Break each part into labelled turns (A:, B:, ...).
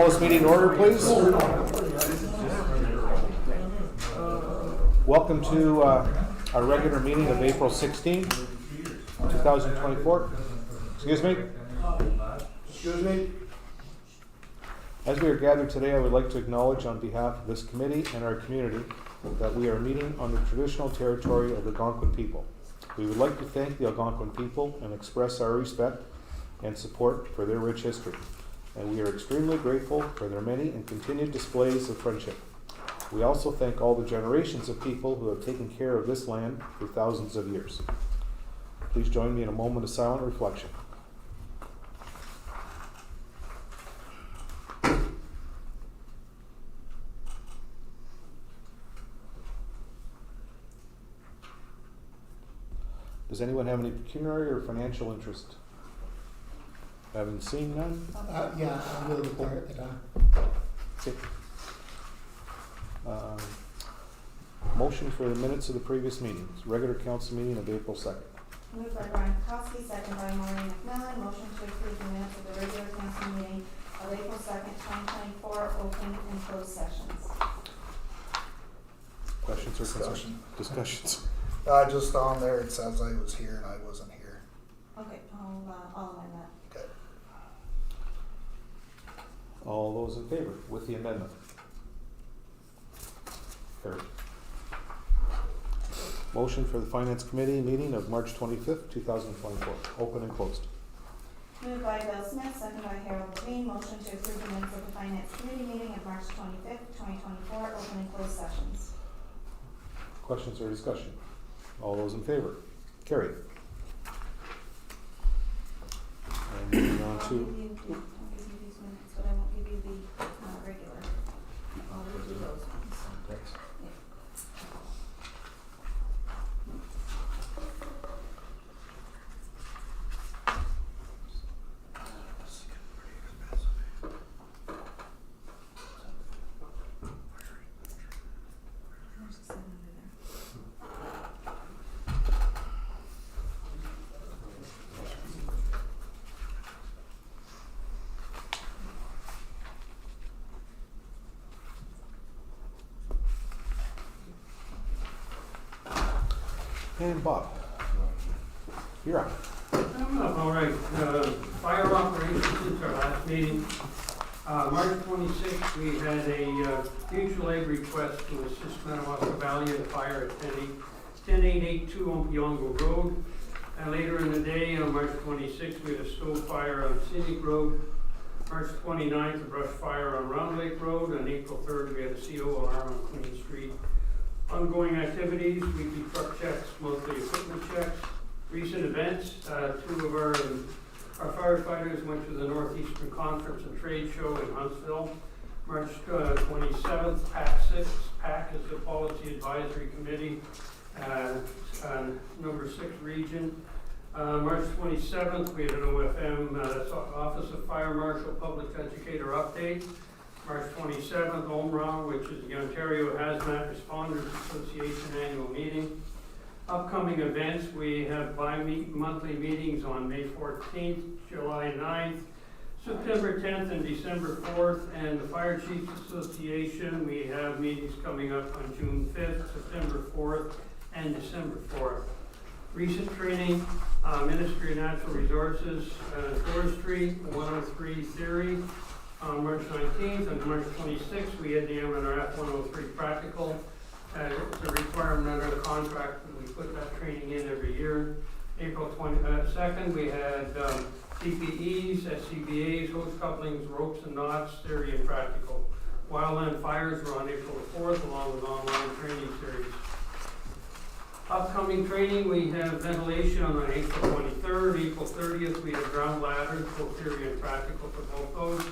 A: Call this meeting to order, please. Welcome to our regular meeting of April 16, 2024. Excuse me? Excuse me? As we are gathered today, I would like to acknowledge on behalf of this committee and our community that we are meeting on the traditional territory of the Algonquin people. We would like to thank the Algonquin people and express our respect and support for their rich history. And we are extremely grateful for their many and continued displays of friendship. We also thank all the generations of people who have taken care of this land for thousands of years. Please join me in a moment of silent reflection. Does anyone have any pecuniary or financial interest? Haven't seen none?
B: Yeah, I will declare it.
A: Okay. Motion for the minutes of the previous meetings, regular council meeting of April 2nd.
C: Moved by Brian Kowski, second by Maureen McMillan. Motion to approve the minutes of the regular council meeting of April 2nd, 2024, open and closed sessions.
A: Questions or concerns? Discussions.
B: Just on there, it says I was here and I wasn't here.
C: Okay, I'll amend that.
B: Okay.
A: All those in favor with the amendment? Carried. Motion for the Finance Committee meeting of March 25th, 2024, open and closed.
C: Moved by Bill Smith, second by Harold Levine. Motion to approve the minutes of the Finance Committee meeting of March 25th, 2024, open and closed sessions.
A: Questions or discussion? All those in favor? Carried. And moving on
C: I'll
A: to...
C: give you these minutes, but I won't give you the regular. I'll give you those ones.
A: Thanks.
C: There's a 7 under there.
A: And Bob, you're up.
D: All right, fire operations since our last meeting. March 26th, we had a mutual aid request to assist Madawaska Valley at a fire at 10882 Ompiongo Road. And later in the day, on March 26th, we had a stove fire on Scenic Road. March 29th, a brush fire on Round Lake Road. On April 3rd, we had a CO alarm on Queen Street. Ongoing activities, weekly truck checks, monthly equipment checks. Recent events, two of our firefighters went to the Northeastern Conference and Trade Show in Huntsville. March 27th, PAC is the Policy Advisory Committee, number 6 region. March 27th, we had an OFM, that's Office of Fire Marshal Public Educator update. March 27th, OMRA, which is the Ontario Hazmat Responders Association annual meeting. Upcoming events, we have bi-monthly meetings on May 14th, July 9th, September 10th, and December 4th. And the Fire Chiefs Association, we have meetings coming up on June 5th, September 4th, and December 4th. Recent training, Ministry of Natural Resources, Forestry, 103 theory. On March 19th and March 26th, we had the MNRF 103 practical. It's a requirement under the contract, and we put that training in every year. April 22nd, we had CPEs, SCBAs, hose couplings, ropes and knots, theory and practical. Wildland fires were on April 4th, along with online training series. Upcoming training, we have ventilation on April 23rd. April 30th, we have ground ladders, both theory and practical for both those.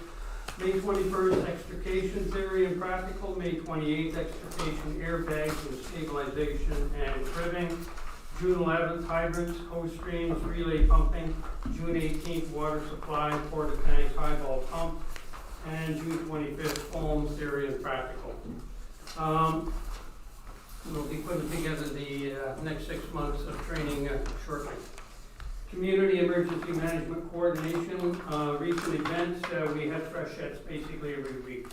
D: May 21st, extrication theory and practical. May 28th, extrication airbags and stabilization and cribbing. June 11th, hydrants, hose streams, relay pumping. June 18th, water supply, porta tanks, highball pump. And June 25th, foam theory and practical. We'll be putting together the next 6 months of training shortly. Community Emergency Management Coordination, recent events, we had fresh sets basically every week.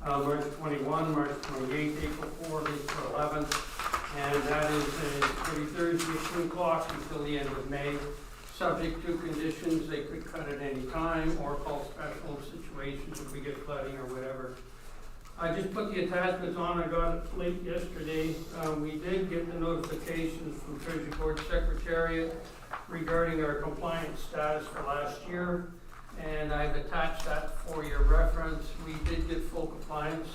D: March 21, March 28, April 4, April 11th, and that is every Thursday at 2 o'clock until the end of May. Subject to conditions, they could cut at any time or call special situations if we get flooding or whatever. I just put the attachments on, I got it late yesterday. We did get the notifications from Treasury Board Secretariat regarding our compliance status for last year, and I've attached that for your reference. We did get full compliance.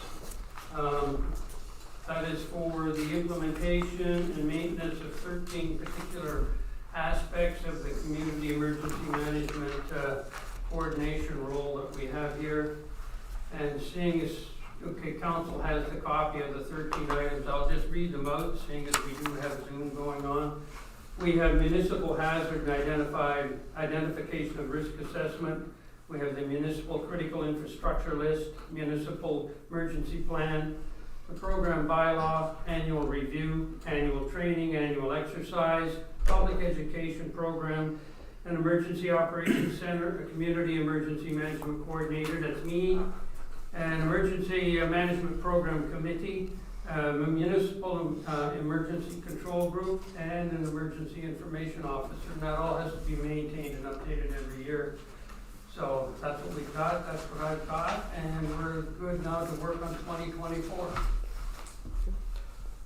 D: That is for the implementation and maintenance of 13 particular aspects of the community emergency management coordination role that we have here. And seeing as, okay, council has the copy of the 13 items, I'll just read them out, seeing as we do have Zoom going on. We have municipal hazard and identification of risk assessment. We have the municipal critical infrastructure list, municipal emergency plan, the program bylaw, annual review, annual training, annual exercise, public education program, an emergency operations center, a community emergency management coordinator, that's me, an emergency management program committee, a municipal emergency control group, and an emergency information officer. And that all has to be maintained and updated every year. So that's what we've got, that's what I've got, and we're good now to work on 2024.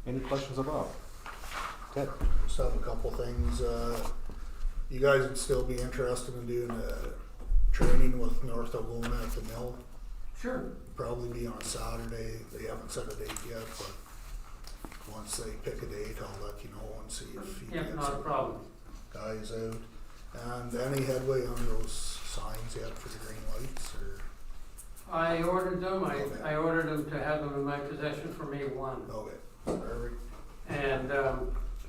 A: Any questions about? Ted?
B: Just have a couple things. You guys would still be interested in doing a training with North Algona at the mill?
D: Sure.
B: Probably be on a Saturday. They haven't set a date yet, but once they pick a date, I'll let you know and see if you
D: Yeah,
B: get
D: not a
B: some
D: problem.
B: guys out. And any headway on those signs yet for the green lights, or?
D: I ordered them,
B: Okay.
D: I ordered them to have them in my possession for May 1.
B: Okay, perfect.
D: And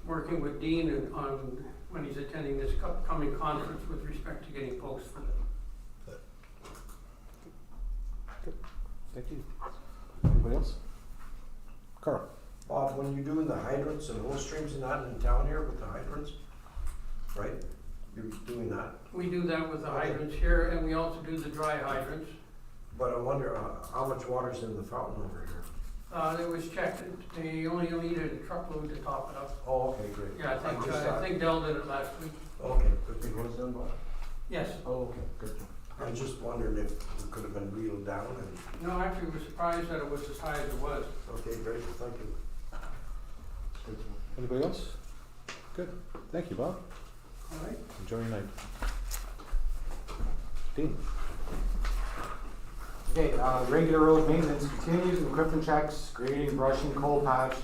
D: working with Dean on when he's attending this upcoming conference with respect to getting posts for them.
A: Thank you. Anybody else? Carl?
E: Bob, when you're doing the hydrants and hose streams and that in town here with the hydrants, right? You're doing that,
D: We do that with the hydrants here, and we also do the dry hydrants.
E: but I wonder how much water's in the fountain over here?
D: It was checked, they only needed a truckload to top it up.
E: Oh, okay, great.
D: Yeah, I
E: I'm just,
D: think Dell did it last week.
E: Okay, good thing was done, Bob.
D: Yes.
E: Oh, okay, good. I was just wondering if it could have been reeled down and,
D: No, actually, we were surprised that it was as high as it was.
E: okay, great, thank you.
A: Anybody else? Good. Thank you, Bob.
D: All right.
A: Enjoy your night. Dean?
F: Okay, regular road maintenance continues, equipment checks, grading, brushing, coal patch.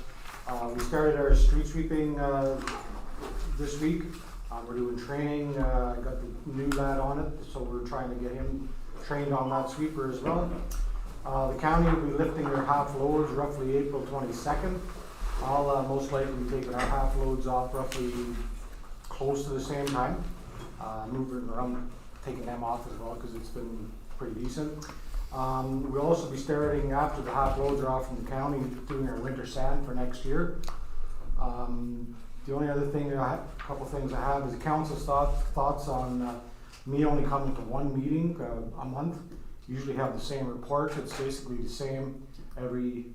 F: We started our street sweeping this week. We're doing training, got the new lad on it, so we're trying to get him trained on that sweeper as well. The county will be lifting their half loads roughly April 22nd. I'll most likely be taking our half loads off roughly close to the same time. Moving around, taking them off as well because it's been pretty decent. We'll also be starting after the half loads are off from the county, doing our winter sand for next year. The only other thing, a couple things I have is the council's thoughts on me only coming to one meeting a month. Usually have the same report. It's basically the same every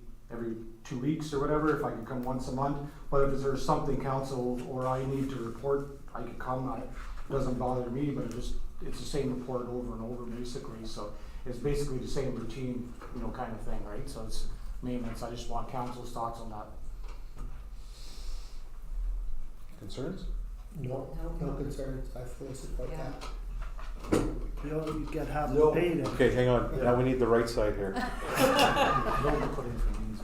F: 2 weeks or whatever. If I could come once a month, but if there's something council or I need to report, I could come. It doesn't bother me, but it's the same report over and over basically. So it's basically the same routine, kind of thing, right? So it's maintenance. I just want council's thoughts on that.
A: Concerns?
G: No concerns, I fully support
C: Yeah.
G: that.
H: You get half
E: No.
H: the pay then.
A: Okay, hang on. Now we need the right side here.
F: Don't put in for these.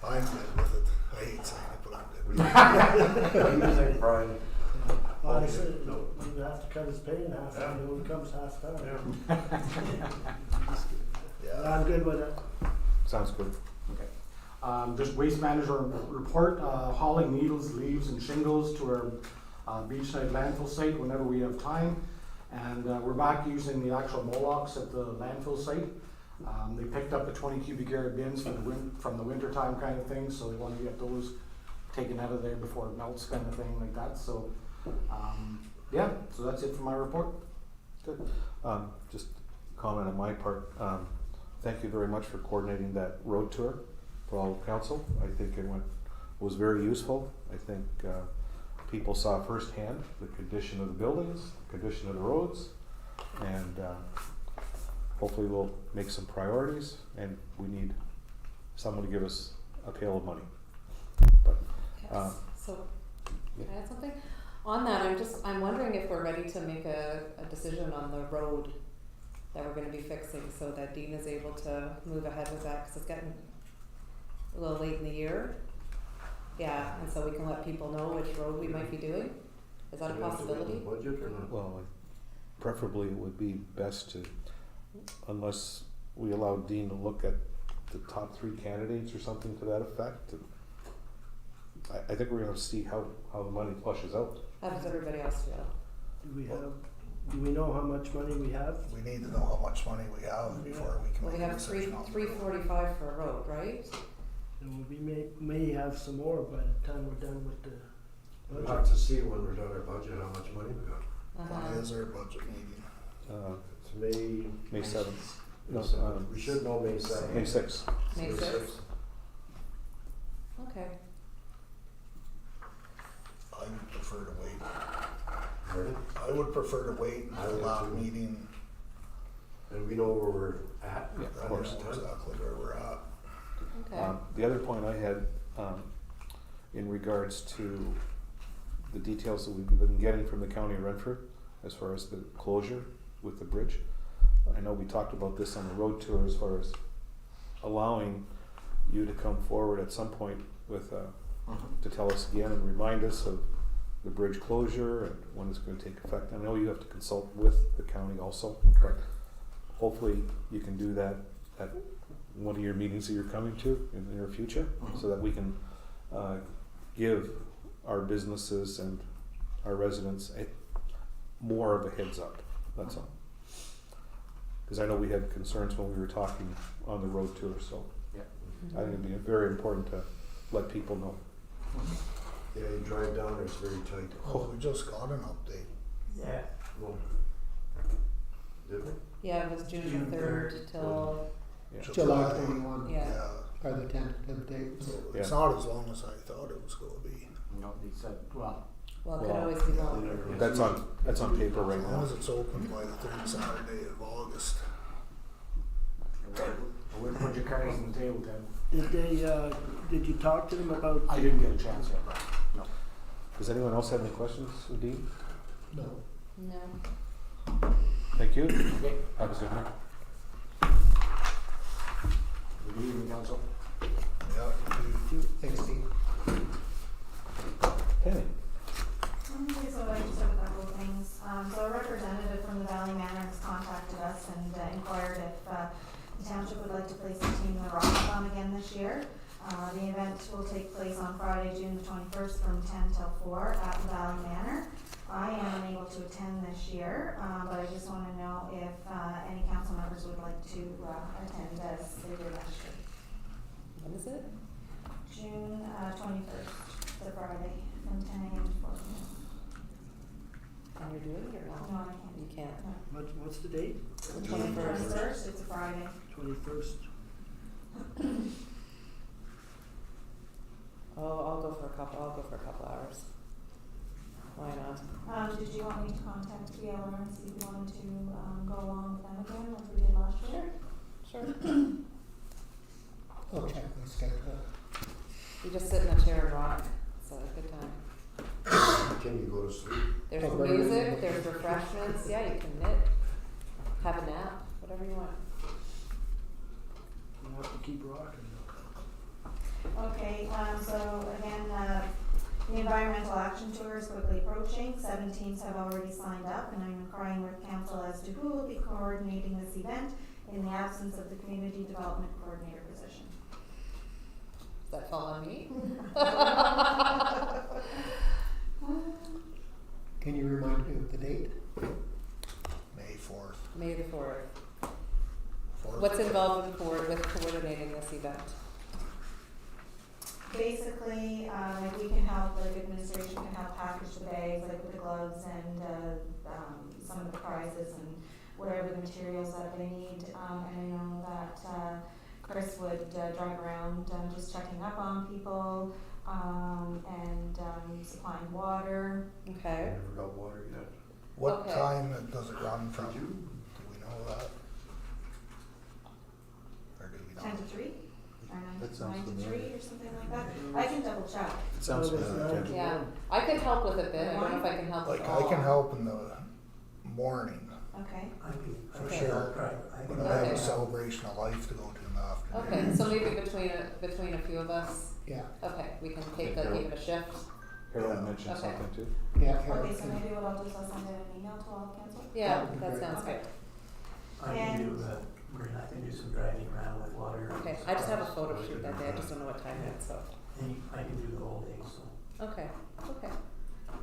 B: I'm good with it. I hate saying it, but I'm good with it.
E: What do you think, Brian?
H: Honestly, you have to cut his pay in half, and it becomes half time.
B: Yeah.
H: I'm good with it.
A: Sounds good.
F: Just waste management report, hauling needles, leaves and shingles to our beachside landfill site whenever we have time. And we're back using the actual Molochs at the landfill site. They picked up the 20 cubic yard bins from the winter time kind of thing, so they want to get those taken out of there before it melts kind of thing like that. So Yeah, so that's it for my report.
A: Good. Just a comment on my part, thank you very much for coordinating that road tour for all of council. I think it was very useful. I think, people saw firsthand the condition of the buildings, the condition of the roads, and, hopefully we'll make some priorities, and we need someone to give us a pail of money. But,
I: Yes. So,
A: yeah.
I: can I add something? On that, I'm wondering if we're ready to make a decision on the road that we're gonna be fixing, so that Dean is able to move ahead with that, cause it's getting a little late in the year. Yeah, and so we can let people know which road we might be doing. Is that a possibility?
E: Budget or not?
A: well, preferably it would be best to, unless we allow Dean to look at the top 3 candidates or something to that effect. I think we're gonna see how the money flushes out.
I: How does everybody else feel?
H: Do we know how much money we have?
B: We need to know how much money we have before we can
I: Well, we
B: make a
I: have
B: decision on the road.
I: 345 for a road, right?
H: And we may have some more by the time we're done with the
E: We'll
H: budget.
E: have to see when we're done our budget, how much money we got.
B: When is our budget meeting?
E: It's May.
A: May 7th. No,
E: May 7th. We should know May 7th.
A: May 6th.
I: May 6th? Okay.
B: I would prefer to wait.
E: Pardon?
B: I would prefer to wait
E: I
B: until
E: would
B: that
E: too.
B: meeting.
E: And we know where we're at.
A: Yeah,
B: I
A: of course.
B: know exactly where we're at.
I: Okay.
A: The other point I had, in regards to the details that we've been getting from the county of Renfrew, as far as the closure with the bridge. I know we talked about this on the road tour, as far as allowing you to come forward at some point with, to tell us again and remind us of the bridge closure and when it's gonna take effect. I know you have to consult with the county also, but hopefully you can do that at one of your meetings that you're coming to in the near future, so that we can give our businesses and our residents more of a heads up, that's all. Cause I know we had concerns when we were talking on the road tour, so
F: Yeah.
A: I think it'd be very important to let people know.
E: Yeah, you drive down there, it's very tight.
B: Oh, we just got an update.
H: Yeah.
E: Well, did we?
I: Yeah, it was June 3rd till,
A: Yeah.
G: July 21,
I: yeah.
G: are the tentative dates.
B: So
A: Yeah.
B: it's not as long as I thought it was gonna be.
F: No, they said, well,
I: Well, it could
A: Well,
I: always be longer.
A: That's on paper right
B: As long
A: now.
B: as it's open by the 3rd Saturday of August.
F: I wouldn't put your cards on the table, Ted.
H: Did you talk to them about?
F: I didn't get a chance yet, but no.
A: Does anyone else have any questions, Dean?
G: No.
I: No.
A: Thank you.
F: Okay.
A: Have a good night.
F: Good evening, council.
B: Yeah, we do.
G: Thanks, Steve.
A: Penny.
C: Okay, so I just have a couple of things. So a representative from the Valley Manor has contacted us and inquired if the township would like to place a team in the Rockathon again this year. The event will take place on Friday, June the 21st from 10 till 4 at the Valley Manor. I am unable to attend this year, but I just want to know if any council members would like to attend as they did last year.
I: When is it?
C: June 21st, the Friday, from 10 a.m. to 4 p.m.
I: Can you do it or not?
C: No, I can't.
I: You can't.
C: No.
H: What's the date?
C: June
I: 21st.
C: 21st, it's a Friday.
H: 21st.
I: Oh, I'll go for a couple hours. Why not?
C: Did you want me to contact VLR and see if you wanted to go along with them again, like we did last year?
I: Sure.
G: I'll check my schedule.
I: You just sit in a chair and rock. It's a good time.
E: Can you go to sleep?
I: There's
G: Oh, very
I: music,
G: good.
I: there's refreshments. Yeah, you can knit, have a nap, whatever you want.
H: You have to keep rocking.
C: Okay, so again, the environmental action tour is quickly approaching. 7 teams have already signed up, and I'm inquiring with council as to who will be coordinating this event in the absence of the community development coordinator position.
I: Does that fall on me?
G: Can you remind me of the date?
B: May 4th.
I: May the 4th.
B: 4th.
I: What's involved with coordinating this event?
C: basically, like we can help, like administration can help package the bags, like with the gloves and, some of the prizes and whatever the materials that they need. And I know that, Chris would, drive around, just checking up on people, and, supplying water.
I: Okay.
E: Never got water yet.
B: What
I: Okay.
B: time does it run from? Do we know that? Or do we know?
C: 10 to 3, or 9
A: That
C: to
A: sounds
C: 3
A: familiar.
C: or something like that. I can double check.
A: It sounds
H: Well, it's
A: familiar.
H: nine to
I: Yeah,
H: one.
I: I could help with a bit, I don't know if I can help with
B: Like,
I: all.
B: I can help in the morning,
C: Okay.
B: for
I: Okay.
B: sure, but I have
I: Okay.
B: a celebration of life to go to in the afternoon.
I: Okay, so maybe between a few of us,
G: Yeah,
I: okay, we can take like even a shift.
A: Harold
B: Yeah.
A: mentioned
I: Okay.
A: something too.
G: yeah.
C: Okay,
G: Harold
C: so
G: can-
C: maybe what I'll do is I'll send an email to all council.
I: Yeah,
G: That'd be
I: that
G: great.
I: sounds
C: Okay.
I: good.
J: I can do that, I can do some driving around with water.
I: Okay, I just have a photo shoot that day, I just don't know what time yet, so,
J: And I can do the whole day, so.
I: okay, okay.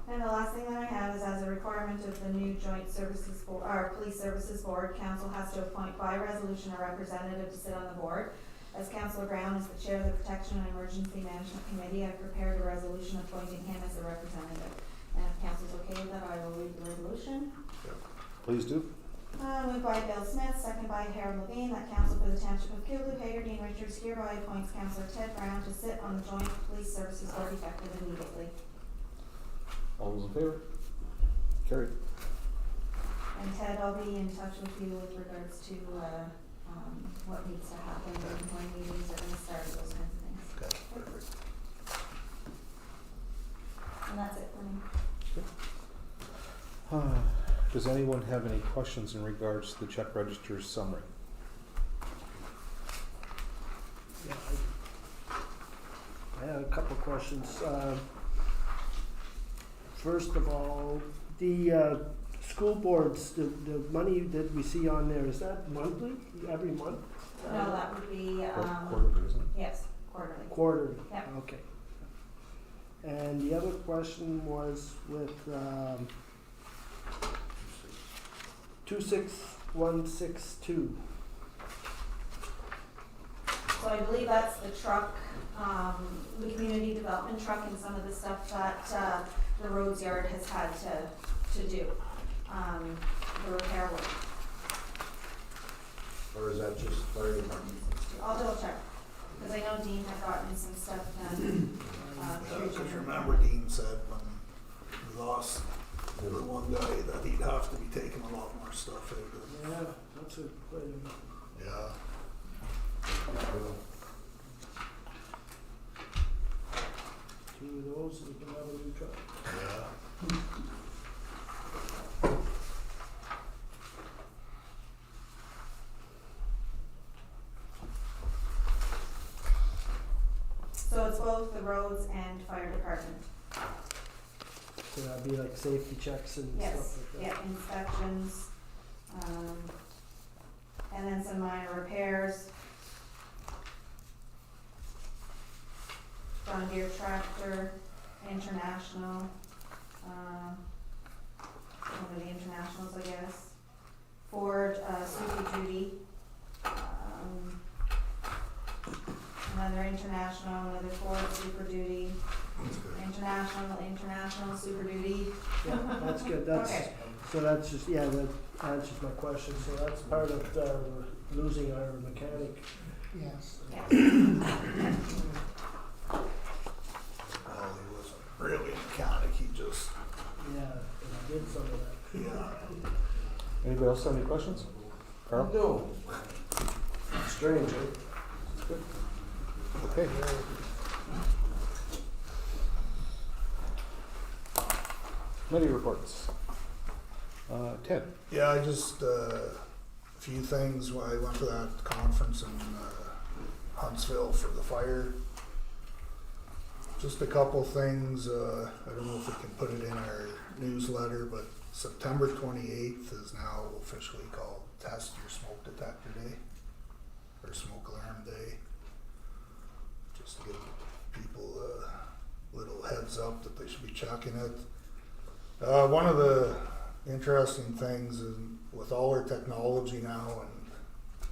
C: And the last thing that I have is as a requirement of the new Joint Services Board, or Police Services Board, council has to appoint by resolution a representative to sit on the board. As Councillor Brown is the chair of the Protection and Emergency Management Committee, I've prepared a resolution appointing him as a representative. And if council's okay with that, I will read the resolution.
A: Please do.
C: Moved by Bill Smith, second by Harold Levine, that council for the township of Kilgoo, Hagerdean, Richards hereby appoints Councillor Ted Brown to sit on the Joint Police Services Board effective immediately.
A: All those in favor? Carried.
C: And Ted, I'll be in touch with you with regards to, what needs to happen and when meetings are gonna start, those kinds of things.
B: Okay, perfect.
C: And that's it for me.
A: Does anyone have any questions in regards to the check register summary?
H: Yeah, I had a couple of questions. First of all, the school boards, the money that we see on there, is that monthly, every month?
C: No, that would be,
A: Quarterly, isn't it?
C: yes, quarterly.
H: Quarterly?
C: Yep.
H: Okay. And the other question was with 26162.
C: So I believe that's the truck, the community development truck and some of the stuff that, the roads yard has had to do, the repair work.
E: Or is that just fire department?
C: I'll double check, cause I know Dean had gotten some stuff done, through
B: Because
C: June.
B: remember Dean said when we lost the one guy that he'd have to be taking a lot more stuff out of.
H: Yeah, that's a quite a,
B: Yeah.
H: two of those, we can have a new truck.
B: Yeah.
C: So it's both the roads and fire department.
H: So that'd be like safety checks and
C: Yes,
H: stuff like that.
C: yeah, inspections, and then some minor repairs. John Deere tractor, International, one of the internationals, I guess. Ford, Super Duty, another International, another Ford Super Duty,
B: That's good.
C: International, Super Duty.
H: Yeah, that's good, that's,
C: Okay.
H: so that's just, yeah, that answers my question, so that's part of, losing our mechanic.
G: Yes.
C: Yeah.
B: Well, he wasn't really a mechanic, he just,
H: Yeah, and I did some of that.
B: yeah.
A: Anybody else have any questions? Carl?
E: No. Strange, eh?
A: Okay. Committee reports. Ted?
B: Yeah, I just, a few things, when I went to that conference in, Huntsville for the fire. Just a couple things, I don't know if we can put it in our newsletter, but September 28th is now officially called Test Your Smoke Detector Day, or Smoke Alarm Day. Just to give people a little heads up that they should be checking it. One of the interesting things is with all our technology now and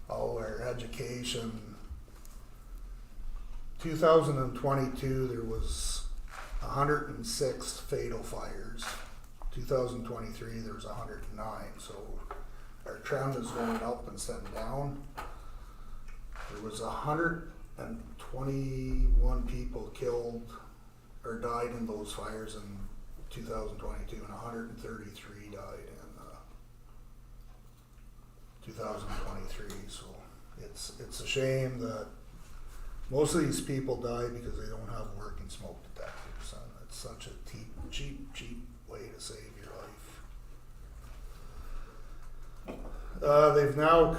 B: all our education, 2022, there was 106 fatal fires. 2023, there was 109. So our trend is going up instead of down. There was 121 people killed or died in those fires in 2022, and 133 died in 2023. So it's a shame that most of these people die because they don't have working smoke detectors, and it's such a cheap way to save your life. They've now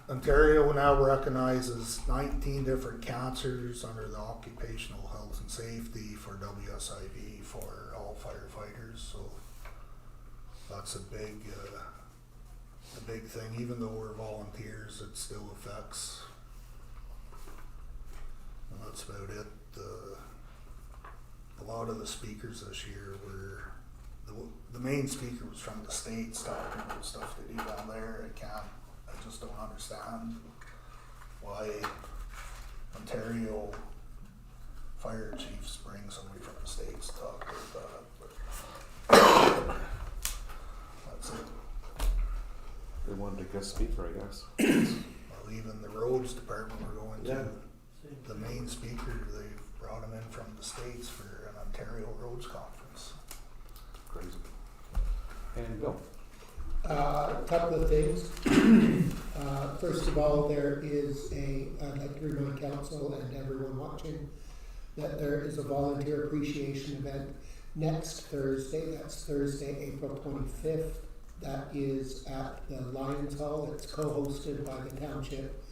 B: Ontario now recognizes 19 different cancers under the Occupational Health and Safety for WSIB for all firefighters, so that's a big thing. Even though we're volunteers, it still affects. And that's about it. A lot of the speakers this year were, the main speaker was from the States talking about stuff they do down there. I just don't understand why Ontario fire chiefs bring somebody from the States to talk about that, but that's it.
A: They wanted a guest speaker, I guess.
B: Well, even the roads department we're going
E: Yeah.
B: to, the main speaker, they brought him in from the States for an Ontario Roads Conference.
A: Crazy. And Bill?
G: A couple of things. First of all, I'd like to remind council and everyone watching that there is a volunteer appreciation event next Thursday. That's Thursday, April 25th. That is at the Lions Hall. It's co-hosted by the Township,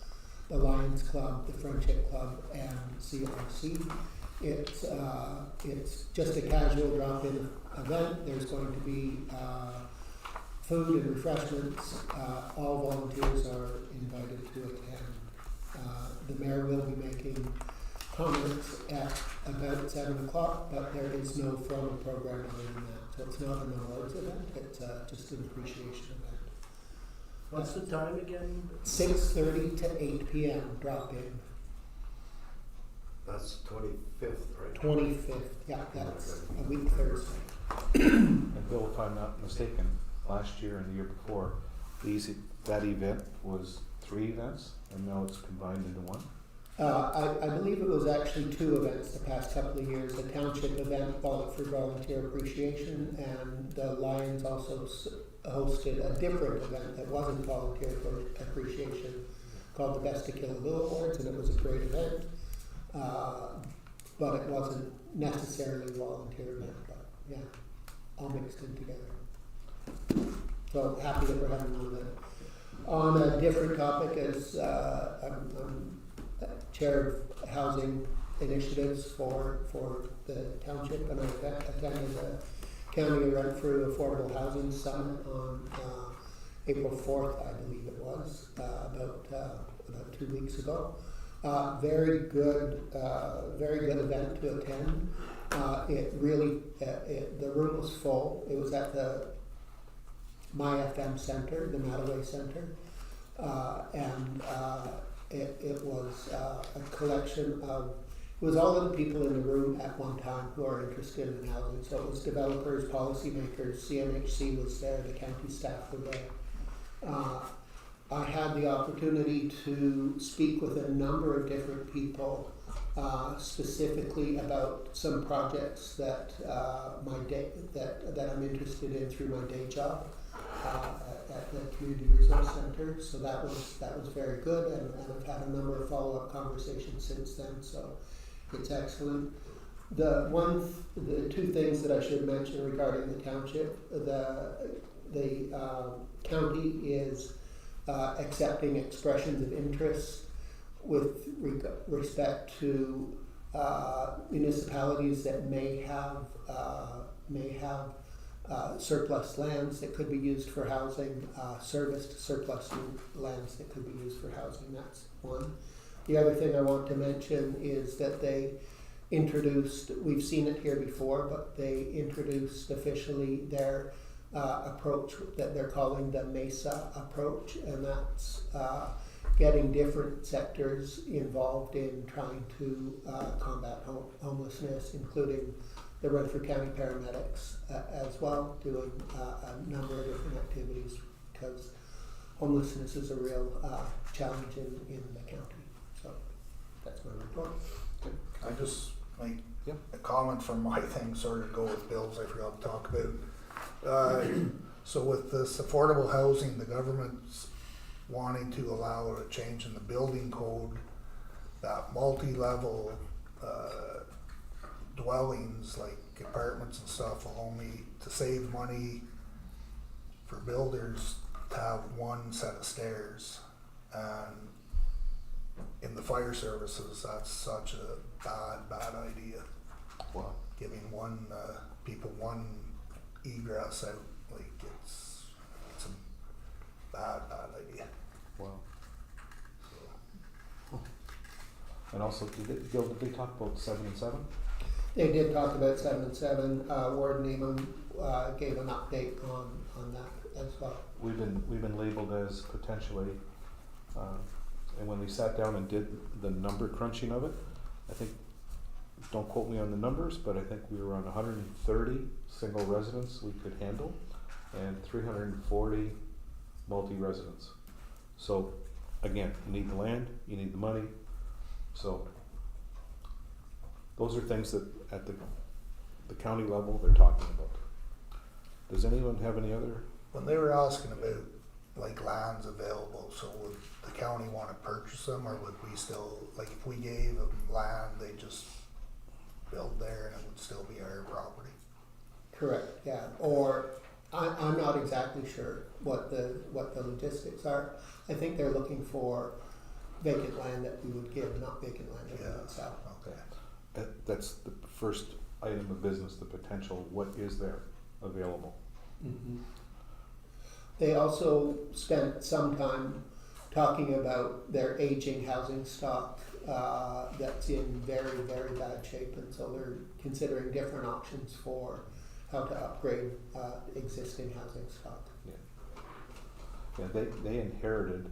G: the Lions Club, the Friendship Club, and CRC. It's just a casual drop-in event. There's going to be food and refreshments. All volunteers are invited to attend. The mayor will be making comments at about 7 o'clock, but there is no formal program other than that. So it's not an awards event, it's just an appreciation event.
H: What's the time again?
G: 6:30 to 8 p.m. drop in.
E: That's 25th, right?
G: 25th, yeah, that's a week Thursday.
A: And Bill, if I'm not mistaken, last year and the year before, that event was 3 events, and now it's combined into one?
G: I believe it was actually 2 events the past couple of years. The township event for volunteer appreciation, and the Lions also hosted a different event that wasn't volunteer appreciation called the Best to Kill a Bill Awards, and it was a great event. But it wasn't necessarily a volunteer event, but yeah, all mixed in together. So happy that we're having one of them. On a different topic, as I'm chair of housing initiatives for the township, and I attended the County of Renfrew Affordable Housing Summit on April 4th, I believe it was, about 2 weeks ago. Very good event to attend. It really, the room was full. It was at the MyFM Center, the Mattaway Center, and it was a collection of, it was all of the people in the room at one time who are interested in housing. So it was developers, policymakers, CMHC was there, the county staff were there. I had the opportunity to speak with a number of different people, specifically about some projects that that I'm interested in through my day job at the Community Resource Center. So that was very good, and I've had a number of follow-up conversations since then. So it's excellent. The 2 things that I should mention regarding the township, the county is accepting expressions of interest with respect to municipalities that may have surplus lands that could be used for housing, serviced surplus lands that could be used for housing. That's one. The other thing I want to mention is that they introduced, we've seen it here before, but they introduced officially their approach that they're calling the MESA approach, and that's getting different sectors involved in trying to combat homelessness, including the Rutherford County paramedics as well, doing a number of different activities, because homelessness is a real challenge in the county. So that's my report.
B: I just make
A: Yep.
B: a comment from my thing, sort of go with Bill's, I forgot to talk about. So with this affordable housing, the government's wanting to allow a change in the building code, that multi-level dwellings, like apartments and stuff, will only, to save money for builders, to have one set of stairs. And in the fire services, that's such a bad idea.
A: Wow.
B: Giving people one egress out, like it's a bad idea.
A: Wow. And also, Gil, did they talk about 7 and 7?
G: They did talk about 7 and 7. Warden Neiman gave an update on that as well.
A: We've been labeled as potentially, and when we sat down and did the number crunching of it, I think, don't quote me on the numbers, but I think we were on 130 single residents we could handle, and 340 multi-residents. So, again, you need the land, you need the money, so those are things that at the county level they're talking about. Does anyone have any other?
B: When they were asking about like lands available, so would the county want to purchase them, or would we still, like if we gave them land, they just build there and it would still be our property?
G: Correct, yeah. Or I'm not exactly sure what the logistics are. I think they're looking for vacant land that we would give, not vacant land that we would sell.
B: Okay.
A: That's the first item of business, the potential, what is there available?
G: Mm-hmm. They also spent some time talking about their aging housing stock that's in very, very bad shape, and so they're considering different options for how to upgrade existing housing stock.
A: Yeah, they inherited,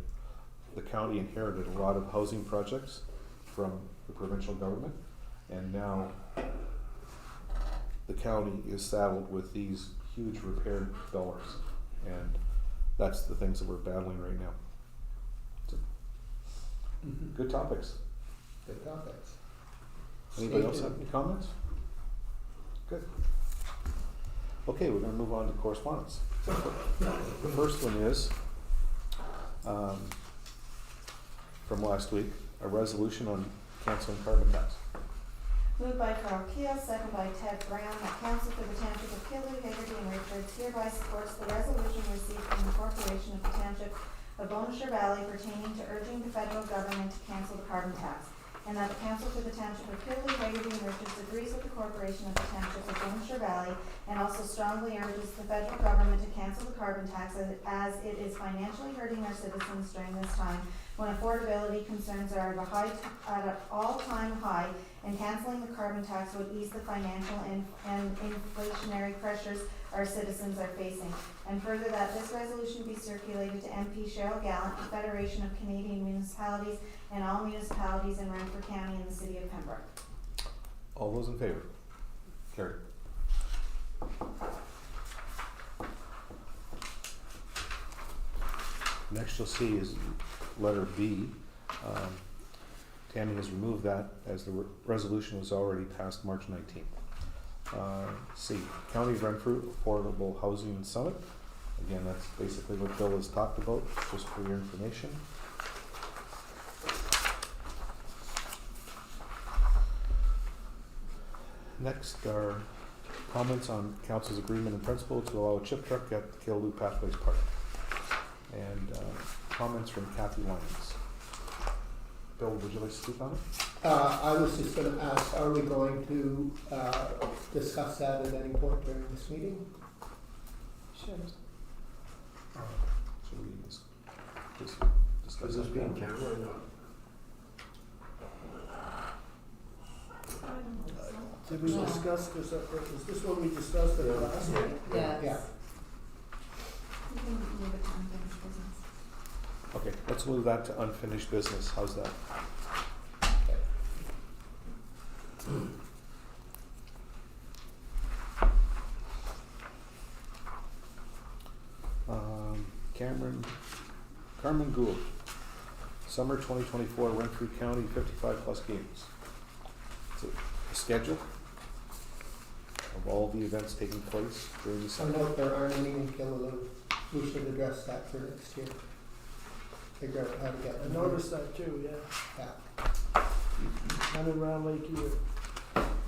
A: the county inherited a lot of housing projects from the provincial government, and now the county is saddled with these huge repair dollars, and that's the things that we're battling right now. So,
G: Mm-hmm.
A: good topics.
G: Good topics.
A: Anybody else have any comments? Good. Okay, we're gonna move on to correspondence. The first one is, from last week, a resolution on canceling carbon tax.
C: Moved by Carl Keel, second by Ted Brown, that council for the township of Killoughby, Hagerty, and Richards hereby supports the resolution received from the corporation of the township of Bonnechere Valley pertaining to urging the federal government to cancel the carbon tax, and that the council for the township of Killoughby, Hagerty, and Richards agrees with the corporation of the township of Bonnechere Valley, and also strongly urges the federal government to cancel the carbon tax as it is financially hurting our citizens during this time when affordability concerns are at an all-time high, and canceling the carbon tax would ease the financial and inflationary pressures our citizens are facing. And further, that this resolution be circulated to MP Cheryl Gallant, the Federation of Canadian Municipalities, and all municipalities in Renfrew County and the city of Pembroke.
A: All those in favor? Carried. Next you'll see is letter B. Tammy has removed that as the resolution was already passed March 19th. C, County of Renfrew Affordable Housing Summit. Again, that's basically what Bill has talked about, just for your information. Next are comments on council's agreement in principle to allow a chip truck at the Killaloe Pathways Park. And comments from Kathy Lyons. Bill, would you like to speak on it?
G: I was just going to ask, are we going to discuss that at any point during this meeting?
A: Should we discuss
E: Is this
A: that
E: being
A: now?
E: camera or not?
H: Did we discuss, is this one we discussed at the last meeting?
I: Yes.
G: Yeah.
C: You can move it to unfinished business.
A: Okay, Let's move that to unfinished business. How's that? Carmen Gould, Summer 2024 Renfrew County 55 plus games. It's a schedule of all the events taking place during the
G: I
A: summer.
G: know there aren't any in Killaloe. We should address that for next year. Figure out how to get
H: I
G: them.
H: noticed that too, yeah.
G: Yeah.
H: None in Round Lake either.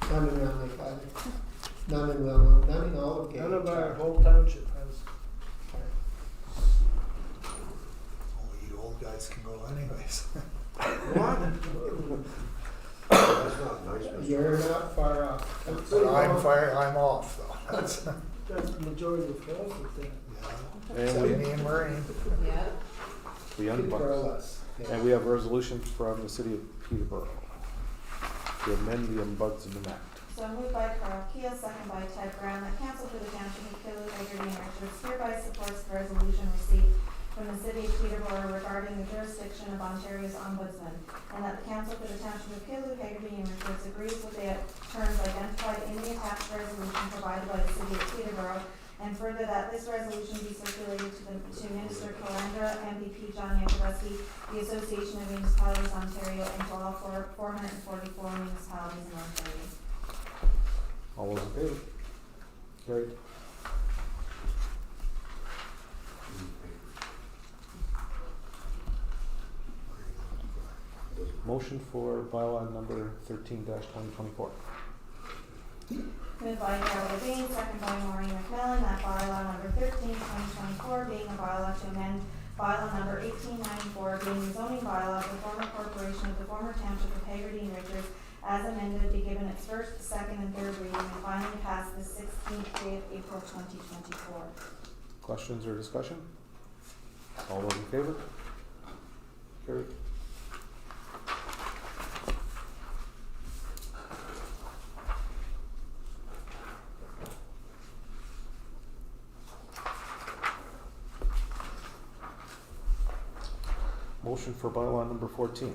G: None in Round Lake either. None in Willow, none in all of Gage.
H: None of our whole township has.
B: Only you old guys can go anyways.
E: What? That's not nice, Mr.
G: You're not far off.
B: But I'm off though. That's,
H: That's the majority of girls with that.
B: yeah.
A: And
B: So
A: we,
B: me and Maureen.
I: Yeah.
A: the young
G: Control
A: bucks.
G: us. Yeah.
A: And we have a resolution from the city of Peterborough to amend the Ombudsman Act.
C: So moved by Carl Keel, second by Ted Brown, that council for the township of Killaloe, Haggerty, and Richards hereby supports the resolution received from the city of Peterborough regarding the jurisdiction of Ontario's ombudsman, and that the council for the township of Killaloe, Haggerty, and Richards agrees with the terms identified in the attached resolution provided by the city of Peterborough, and further that this resolution be circulated to Minister Calandra, MVP John Yakubeski, the Association of Municipalities Ontario, and to all 444 municipalities in Ontario.
A: All those in favor? Carried. Motion for bylaw number 13-2024.
C: Moved by Harold Levine, second by Maureen McMillan, that bylaw number 13/2024 being a bylaw to amend bylaw number 1894 being the zoning bylaw of the former corporation of the former township of Haggerty and Richards as amended be given its first, second, and third reading and finally passed the 16th day of April 2024.
A: Questions or discussion? All those in favor? Carried. Motion for bylaw number 14.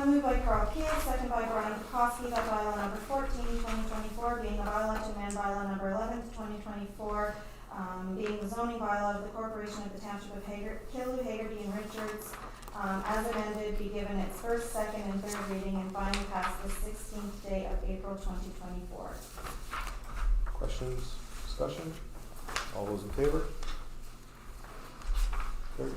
C: Moved by Carl Keel, second by Brian Kukowski, that bylaw number 14/2024 being a bylaw to amend bylaw number 11/2024, being the zoning bylaw of the corporation of the township of Killaloe, Haggerty, and Richards, as amended, be given its first, second, and third reading and finally passed the 16th day of April 2024.
A: Questions, discussion? All those in favor? Carried.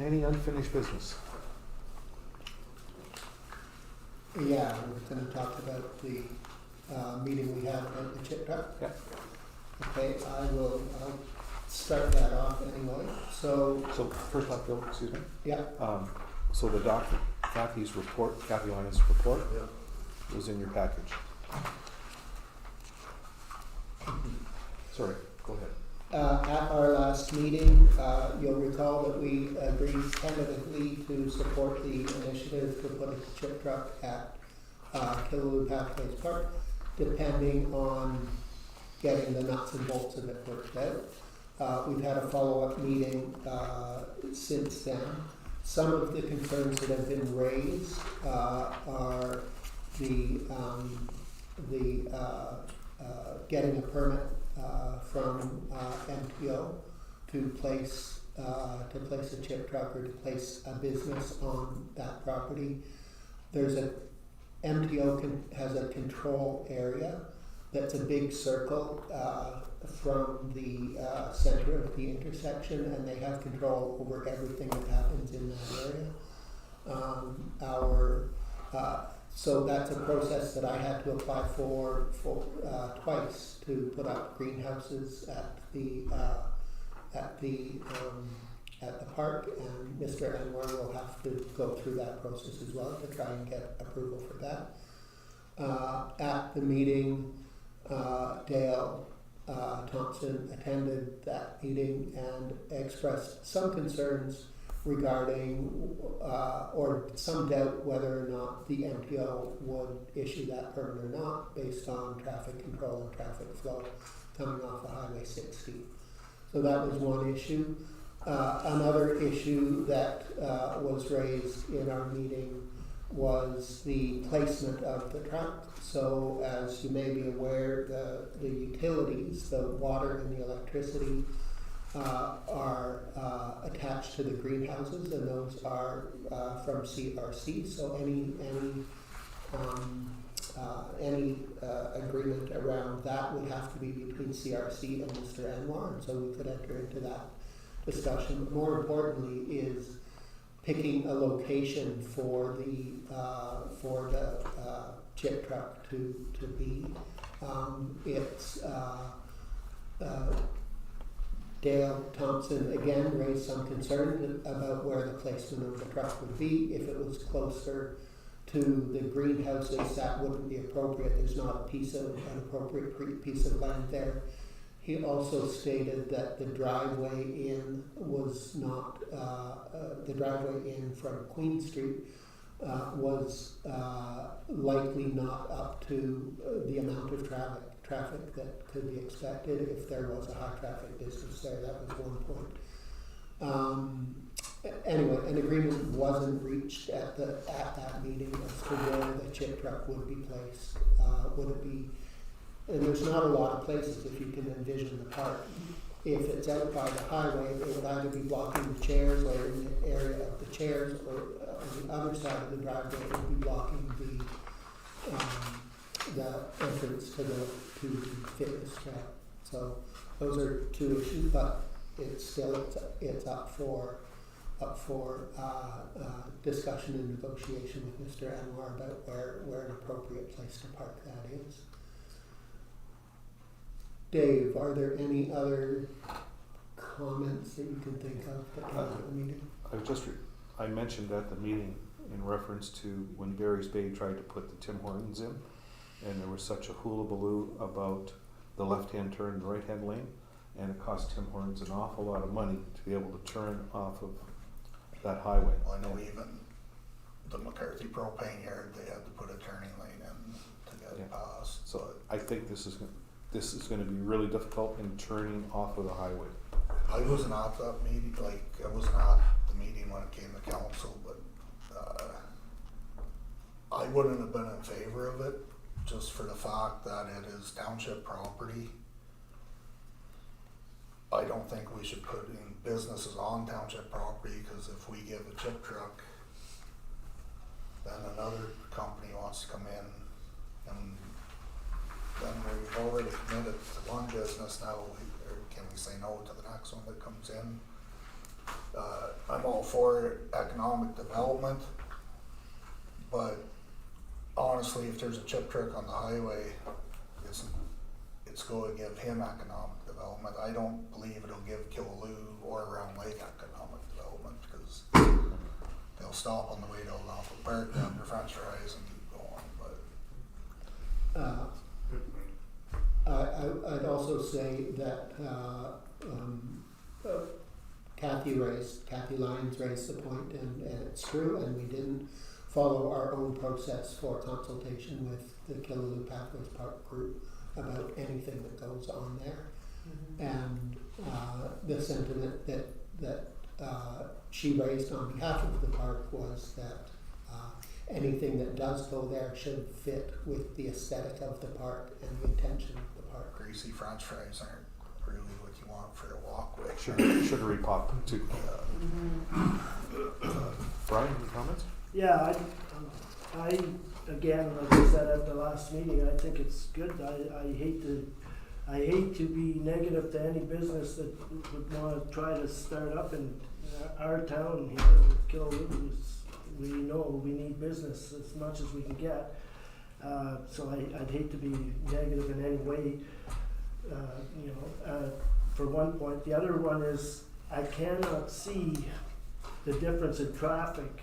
A: Any unfinished business?
G: Yeah, we're gonna talk about the, meeting we had at the chip truck.
A: Yeah.
G: Okay, I'll start that off anyway, so,
A: So first off, Bill, excuse me.
G: yeah,
A: So the Kathy's report, Kathy Lyons' report was in your package. Sorry, go ahead.
G: at our last meeting, you'll recall that we agreed tentatively to support the initiative to put a chip truck at, Killaloe Pathways Park, depending on getting the nuts and bolts of it worked out. We've had a follow-up meeting, since then. Some of the concerns that have been raised, are the getting a permit from MTO to place a chip truck or to place a business on that property. MTO has a control area that's a big circle from the center of the intersection, and they have control over everything that happens in that area. So that's a process that I had to apply for twice to put up greenhouses at the park, and Mr. Anwar will have to go through that process as well to try and get approval for that. At the meeting, Dale Thompson attended that meeting and expressed some concerns regarding, or some doubt whether or not the MPO would issue that permit or not based on traffic control and traffic flow coming off of Highway 60. So that was one issue. Another issue that was raised in our meeting was the placement of the truck. So as you may be aware, the utilities, the water and the electricity are attached to the greenhouses, and those are from CRC. So any agreement around that would have to be between CRC and Mr. Anwar, and so we could enter into that discussion. But more importantly is picking a location for the chip truck to be. It's Dale Thompson again raised some concern about where the placement of the truck would be. If it was closer to the greenhouses, that wouldn't be appropriate. There's not an appropriate piece of land there. He also stated that the driveway in was not, the driveway in from Queen Street was likely not up to the amount of traffic that could be expected if there was a high traffic distance there. That was one point. Anyway, an agreement wasn't reached at that meeting as to where the chip truck would be placed. Would it be, and there's not a lot of places if you can envision the park. If it's out by the highway, it would either be blocking the chairs or in the area of the chairs, or on the other side of the driveway it would be blocking the entrance to the fitness track. So those are two issues, but it's up for discussion and negotiation with Mr. Anwar about where an appropriate place to park that is. Dave, are there any other comments that you can think of that came at the meeting?
A: I mentioned at the meeting in reference to when Barry's Bay tried to put the Tim Hortons in, and there was such a hullabaloo about the left-hand turn and the right-hand lane, and it cost Tim Hortons an awful lot of money to be able to turn off of that highway.
B: Well, I know even the McCarthy propane yard, they had to put a turning lane in to get it passed.
A: So I think this is going to be really difficult in turning off of the highway.
B: I wasn't at that meeting, I wasn't at the meeting when it came to council, but I wouldn't have been in favor of it, just for the fact that it is township property. I don't think we should put in businesses on township property, because if we give a chip truck, then another company wants to come in, and then we've already committed to one business. Now, can we say no to the next one that comes in? I'm all for economic development, but honestly, if there's a chip truck on the highway, it's going to give him economic development. I don't believe it'll give Killaloe or Round Lake economic development, because they'll stop on the way to Algonquin Park, grab their french fries and keep going.
G: I'd also say that Kathy Lyons raised the point, and it's true, and we didn't follow our own process for consultation with the Killaloe Pathways Park group about anything that goes on there. And the sentiment that she raised on behalf of the park was that anything that does go there should fit with the aesthetic of the park and the intention of the park.
B: Greasy french fries aren't really what you want for a walkway.
A: Sugary pop too. Brian, any comments?
H: Yeah, I again, like I said at the last meeting, I think it's good. I hate to be negative to any business that would want to try to start up in our town here in Killaloe. We know we need business as much as we can get. So I'd hate to be negative in any way, for one point. The other one is I cannot see the difference in traffic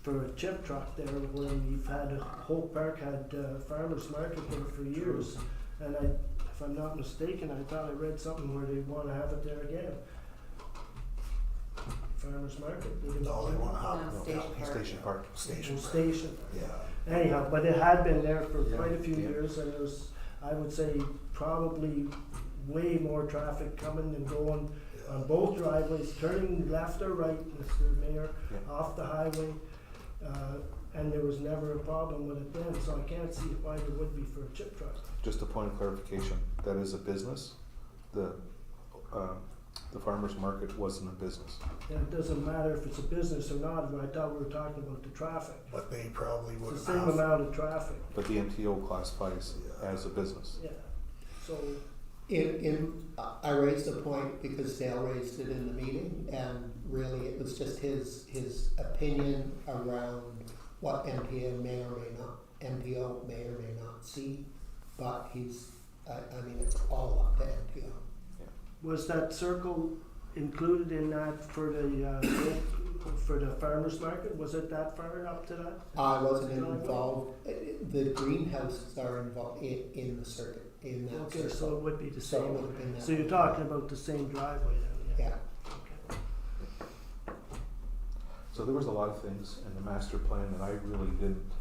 H: for a chip truck there when you've had Hope Park had farmers market there for years, and if I'm not mistaken, I thought I read something where they want to have it there again. If farmer's market? They didn't
B: No, they
H: do it?
B: wanna have,
I: No,
B: no,
I: Station Park.
A: Station Park.
B: station.
H: Station.
B: Yeah.
H: Anyhow, but it had been there for
E: Yeah.
H: quite a few
A: Yeah.
H: years, and there was, I would say, probably way more traffic coming and going on both driveways, turning left or right, Mr. Mayor,
A: Yeah.
H: off the highway. And there was never a problem with it then, so I can't see why there would be for a chip truck.
A: Just a point of clarification, that is a business. The farmer's market wasn't a business.
H: And it doesn't matter if it's a business or not, but I thought we were talking about the traffic.
B: But they probably
H: It's
B: wouldn't
H: the same
B: have.
H: amount of traffic,
A: But the MTO classifies as a business.
H: yeah. So,
G: I raised the point because Dale raised it in the meeting, and really it was just his opinion around what MPO may or may not see, but I mean, it's all up to MPO.
H: was that circle included in that for the farmer's market? Was it that far up to that?
G: I wasn't involved, the greenhouses are involved in the circuit, in that
H: Okay, so
G: circle.
H: it would be the
G: So it
H: same.
G: would have been that.
H: So you're talking about the same driveway then, yeah?
G: Yeah.
H: Okay.
A: So there was a lot of things in the master plan that I really didn't,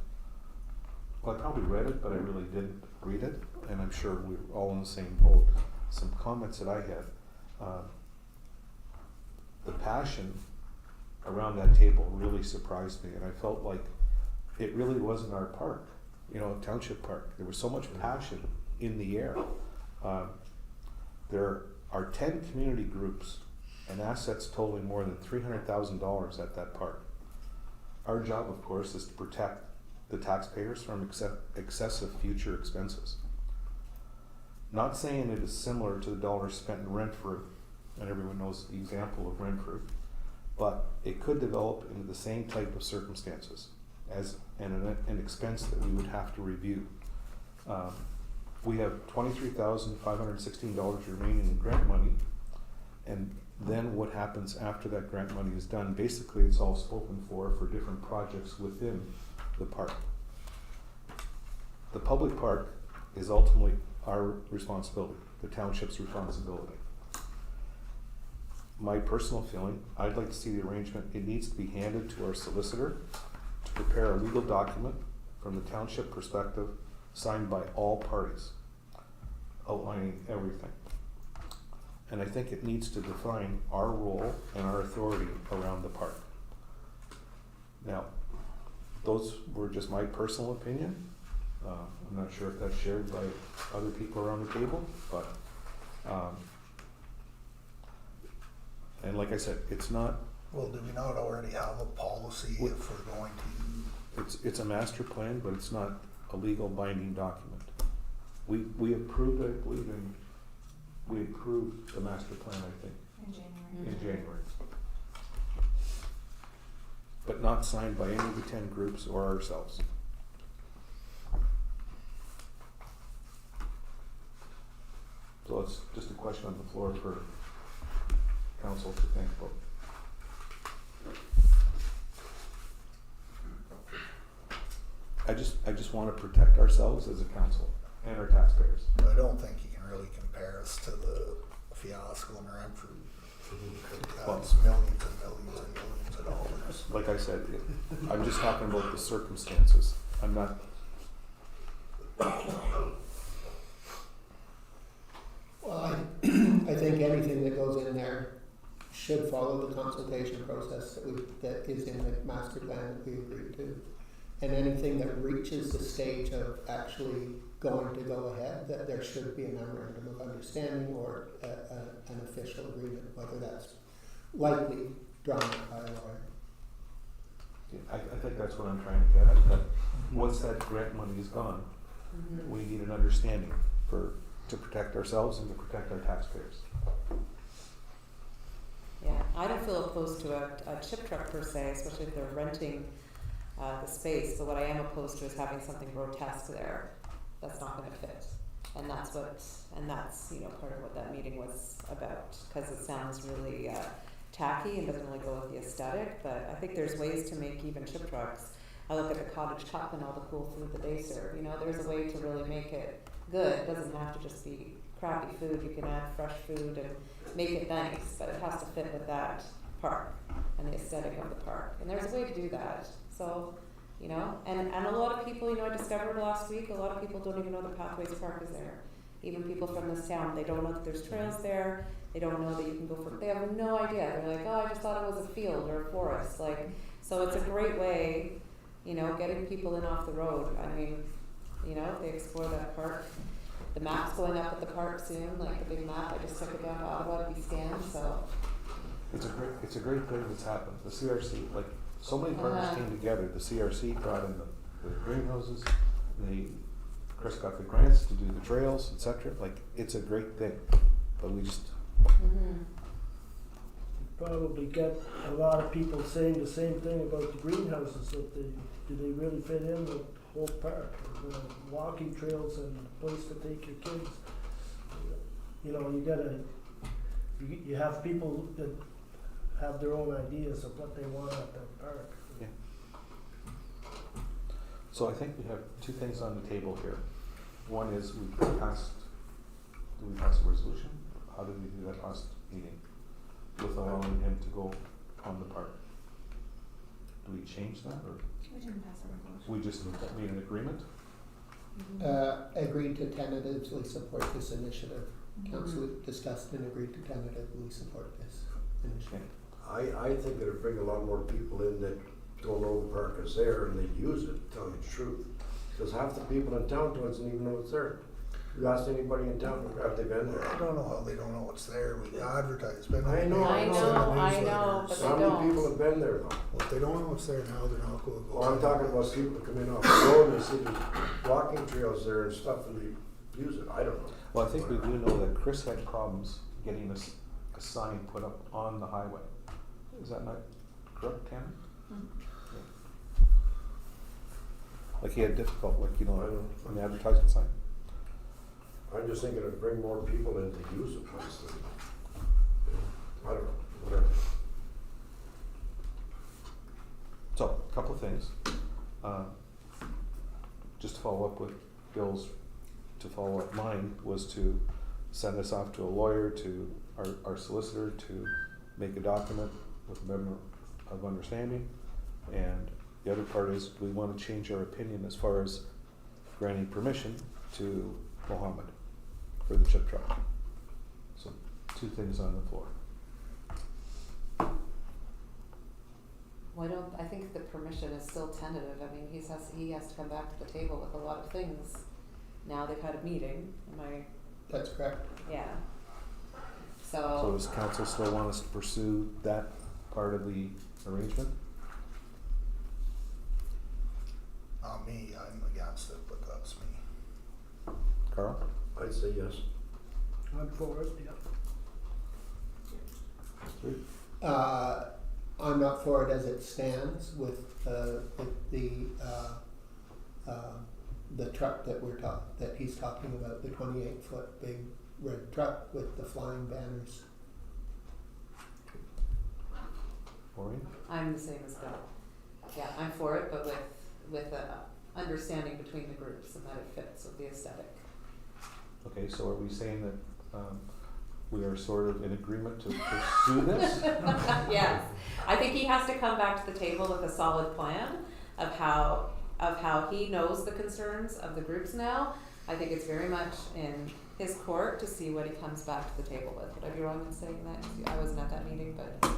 A: well, I probably read it, but I really didn't read it, and I'm sure we're all in the same boat. Some comments that I had, the passion around that table really surprised me, and I felt like it really wasn't our park, township park. There was so much passion in the air. There are 10 community groups and assets totaling more than $300,000 at that park. Our job, of course, is to protect the taxpayers from excessive future expenses. Not saying it is similar to the dollars spent in Renfrew, and everyone knows the example of Renfrew, but it could develop into the same type of circumstances as an expense that we would have to review. We have $23,516 remaining in grant money, and then what happens after that grant money is done, basically it's all spoken for different projects within the park. The public park is ultimately our responsibility, the township's responsibility. My personal feeling, I'd like to see the arrangement, it needs to be handed to our solicitor to prepare a legal document from the township perspective, signed by all parties, outlining everything. And I think it needs to define our role and our authority around the park. Now, those were just my personal opinion. I'm not sure if that's shared by other people around the table, but, and like I said, it's not,
B: Well, do we not already have a policy if we're going to?
A: it's a master plan, but it's not a legal binding document. We approved, I believe, we approved the master plan, I think,
C: In January.
A: in January. But not signed by any of the 10 groups or ourselves. So it's just a question on the floor for council to think about. I just wanna protect ourselves as a council and our taxpayers.
B: I don't think you can really compare us to the fiasco in Renfrew. That's millions and millions and millions of dollars.
A: Like I said, I'm just talking about the circumstances. I'm not,
G: Well, I think anything that goes in there should follow the consultation process that is in the master plan that we agreed to. And anything that reaches the stage of actually going to go ahead, that there should be a memorandum of understanding or an official agreement, whether that's likely drawn up by a lawyer.
A: I think that's what I'm trying to get at, that once that grant money is gone, we need an understanding to protect ourselves and to protect our taxpayers.
I: Yeah, I don't feel opposed to a chip truck per se, especially if they're renting the space, but what I am opposed to is having something grotesque there that's not gonna fit. And that's part of what that meeting was about, because it sounds really tacky and doesn't really go with the aesthetic, but I think there's ways to make even chip trucks. I look at the cottage cup and all the cool food that they serve, there's a way to really make it good. It doesn't have to just be crappy food, you can add fresh food and make it nice, but it has to fit with that park. and the aesthetic of the park. And there's a way to do that. So, you know, and a lot of people, you know, I discovered last week, a lot of people don't even know the Pathways Park is there. Even people from this town, they don't know that there's trails there. They don't know that you can go for, they have no idea. They're like, oh, I just thought it was a field or a forest. Like, so it's a great way, you know, getting people in off the road. I mean, you know, they explore that park. The map's going up at the park soon, like the big map. I just took it down to Ottawa to be scanned, so.
A: It's a great thing that's happened. The CRC, like, so many partners came together. The CRC brought in the greenhouses, Chris got the grants to do the trails, etc. Like, it's a great thing, but we just,
I: Mm-hmm.
H: Probably get a lot of people saying the same thing about the greenhouses, that do they really fit in with whole park? Walking trails and a place to take your kids. You know, you have people that have their own ideas of what they want at that park.
A: yeah. So I think we have two things on the table here. One is did we pass a resolution? How did we do that last meeting? With allowing him to go on the park? Do we change that, or
C: We didn't pass a resolution.
A: we just made an agreement?
G: Agreed to tentatively support this initiative.
C: Mhm.
G: Council discussed and agreed to tentatively support this initiative.
E: I think it'd bring a lot more people in that don't know the park is there and they use it, tell you the truth. Because half the people in town don't even know it's there. You ask anybody in town, have they been there?
B: I don't know how they don't know what's there. We advertise, been.
E: I know,
I: I know, but
E: How
I: they
E: many people
I: don't.
E: have been there though?
B: Well, if they don't know what's there now, they're not going to go.
E: Well, I'm talking about people that come in off the road and they see there's walking trails there and stuff and they use it, I don't know.
A: Well, I think we do know that Chris had problems getting a sign put up on the highway. Is that not correct, Tammy?
C: Mhm.
A: Like he had difficult, like, you know,
E: I don't-
A: an advertising sign.
E: I'm just thinking it'd bring more people in to use the place. I don't know, whatever.
A: So, a couple of things. Just to follow up with Bill's, to follow up mine, was to send this off to a lawyer, to our solicitor, to make a document with a memorandum of understanding. And the other part is, we want to change our opinion as far as granting permission to Mohammed for the chip truck. So, two things on the floor.
I: I think the permission is still tentative. I mean, he has to come back to the table with a lot of things. Now they've had a meeting,
G: That's correct.
I: yeah.
A: So does council still want us to pursue that part of the arrangement?
B: Not me, I'm against it, but that's me.
A: Carl?
E: I'd say yes.
H: I'm for it, yeah.
G: I'm not for it as it stands with the truck that he's talking about, the 28-foot big red truck with the flying banners.
A: Maureen?
I: I'm the same as Bill. Yeah, I'm for it, but with a understanding between the groups and that it fits with the aesthetic.
A: Okay, so are we saying that we are sort of in agreement to pursue this?
I: Yes, I think he has to come back to the table with a solid plan of how he knows the concerns of the groups now. I think it's very much in his court to see what he comes back to the table with. Would I be wrong in saying that? 'Cause I wasn't at that meeting, but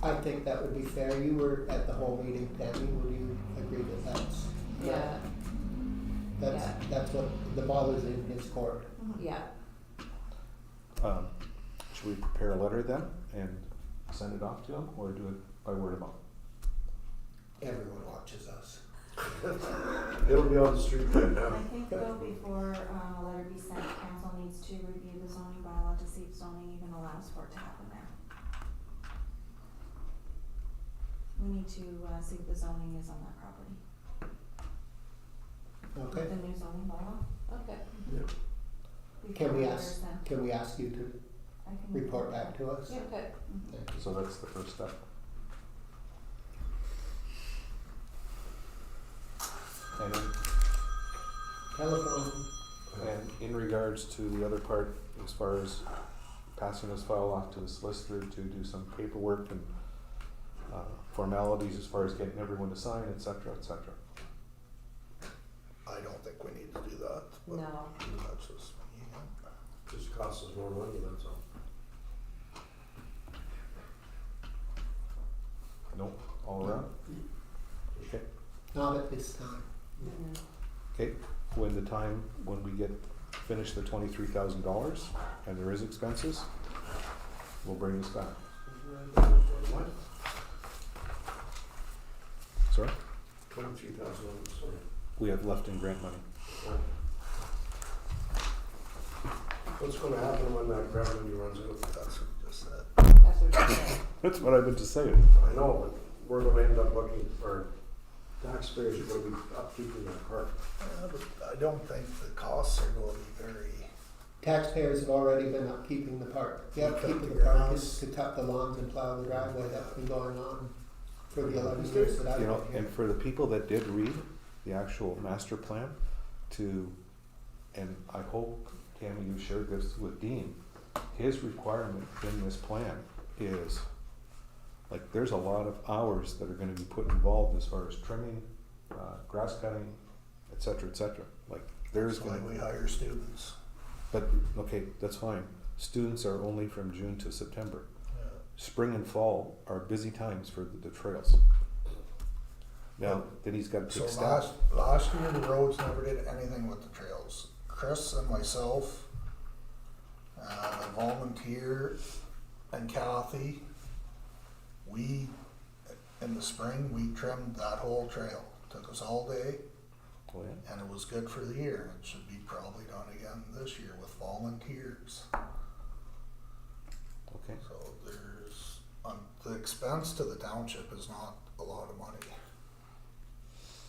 G: I think that would be fair. You were at the whole meeting, Tammy. Would you agree that
I: yeah,
G: that's what the ball is in his court?
I: yeah.
A: Should we prepare a letter then and send it off to him, or do it by word of mouth?
G: Everyone watches us.
E: It'll be on the street right now.
C: I think though, before a letter be sent, council needs to review the zoning bylaw to see if zoning even allows for it to happen there. We need to see what the zoning is on that property.
G: Okay.
C: The new zoning bylaw.
I: Okay.
C: Before
G: Can we
C: letters
G: ask?
C: sent.
G: Can we ask you to
C: I can
G: report back to us?
C: Yeah.
I: Okay.
C: Mhm.
G: Thank you.
A: So that's the first step. And
G: Telephone.
A: in regards to the other part, as far as passing this file off to the solicitor to do some paperwork and formalities as far as getting everyone to sign, et cetera, et cetera.
B: I don't think we need to do that, but
I: No.
B: that's just me.
E: Just costs us more money, that's all.
A: Nope, all around? Okay,
G: Not at this time.
I: Mm-mm.
A: okay, when we get, finish the $23,000 and there is expenses, we'll bring this back.
E: What?
A: Sorry?
E: 23,000, sorry.
A: We have left in grant money.
E: What's gonna happen when that grant money runs out?
B: That's what you just said.
I: That's what you said.
A: That's what I've been just saying.
E: I know, but we're gonna end up looking for, taxpayers are gonna be upkeeping that park.
B: Yeah, but I don't think the costs are going to be very,
G: Taxpayers have already been upkeeping the park. The
B: Cut
G: upkeep
B: the
G: of the park
B: grass.
G: is to cut the lawns and plow the driveway. That's been going on for the 11 years that I've
A: You know,
G: been here.
A: and for the people that did read the actual master plan and I hope, Tammy, you shared this with Dean, his requirement in this plan is, like, there's a lot of hours that are gonna be put involved as far as trimming, grass cutting, et cetera, et cetera. Like, there's
B: that's why
A: gonna,
B: we hire students.
A: but, okay, that's fine. Students are only from June to September.
B: Yeah.
A: Spring and fall are busy times for the trails. Now, then he's gotta
B: So
A: take staff.
B: last year, the roads never did anything with the trails. Chris and myself, a volunteer, and Kathy, we, in the spring, we trimmed that whole trail. Took us all day,
A: Oh, yeah?
B: and it was good for the year. It should be probably done again this year with volunteers.
A: Okay.
B: So there's, the expense to the township is not a lot of money.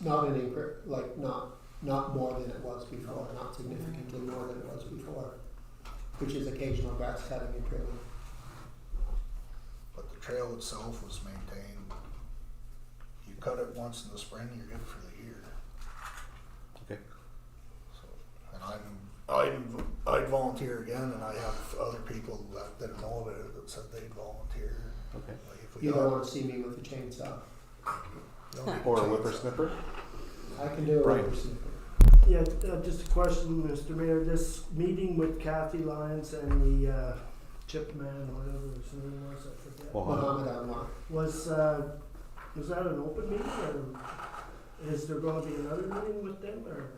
G: Not an not more than it was before, not significantly more than it was before, which is occasional grass cutting and trimming.
B: But the trail itself was maintained. You cut it once in the spring, you're good for the year.
A: Okay.
B: So, and I'd volunteer again, and I have other people that didn't know about it that said they'd volunteer.
A: Okay.
B: Like if we
G: You don't
B: got,
G: want to see me with a chainsaw.
B: don't need
A: Or a
B: chainsaw.
A: whippersnapper?
G: I can do a
A: Brian.
G: whippersnapper.
H: Yeah, just a question, Mr. Mayor, this meeting with Kathy Lyons and the chip man, whatever his name was, I forget.
A: Mohammed.
G: Mohammed Anwar.
H: Was that an open meeting, or is there gonna be another meeting with them, or?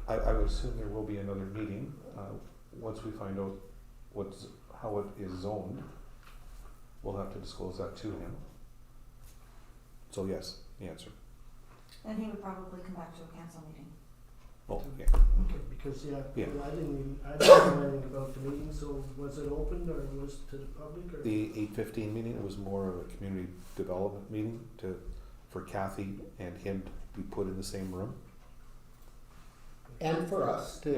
A: I would assume there will be another meeting, once we find out how it is zoned. We'll have to disclose that to him. So yes, the answer.
C: Then he would probably come back to a council meeting.
A: Oh, yeah.
H: Okay, because, yeah,
A: Yeah.
H: well, I didn't know anything about the meeting, so was it open, or was it to the public, or?
A: The 8:15 meeting, it was more of a community development meeting for Kathy and him to be put in the same room.
G: And for us to.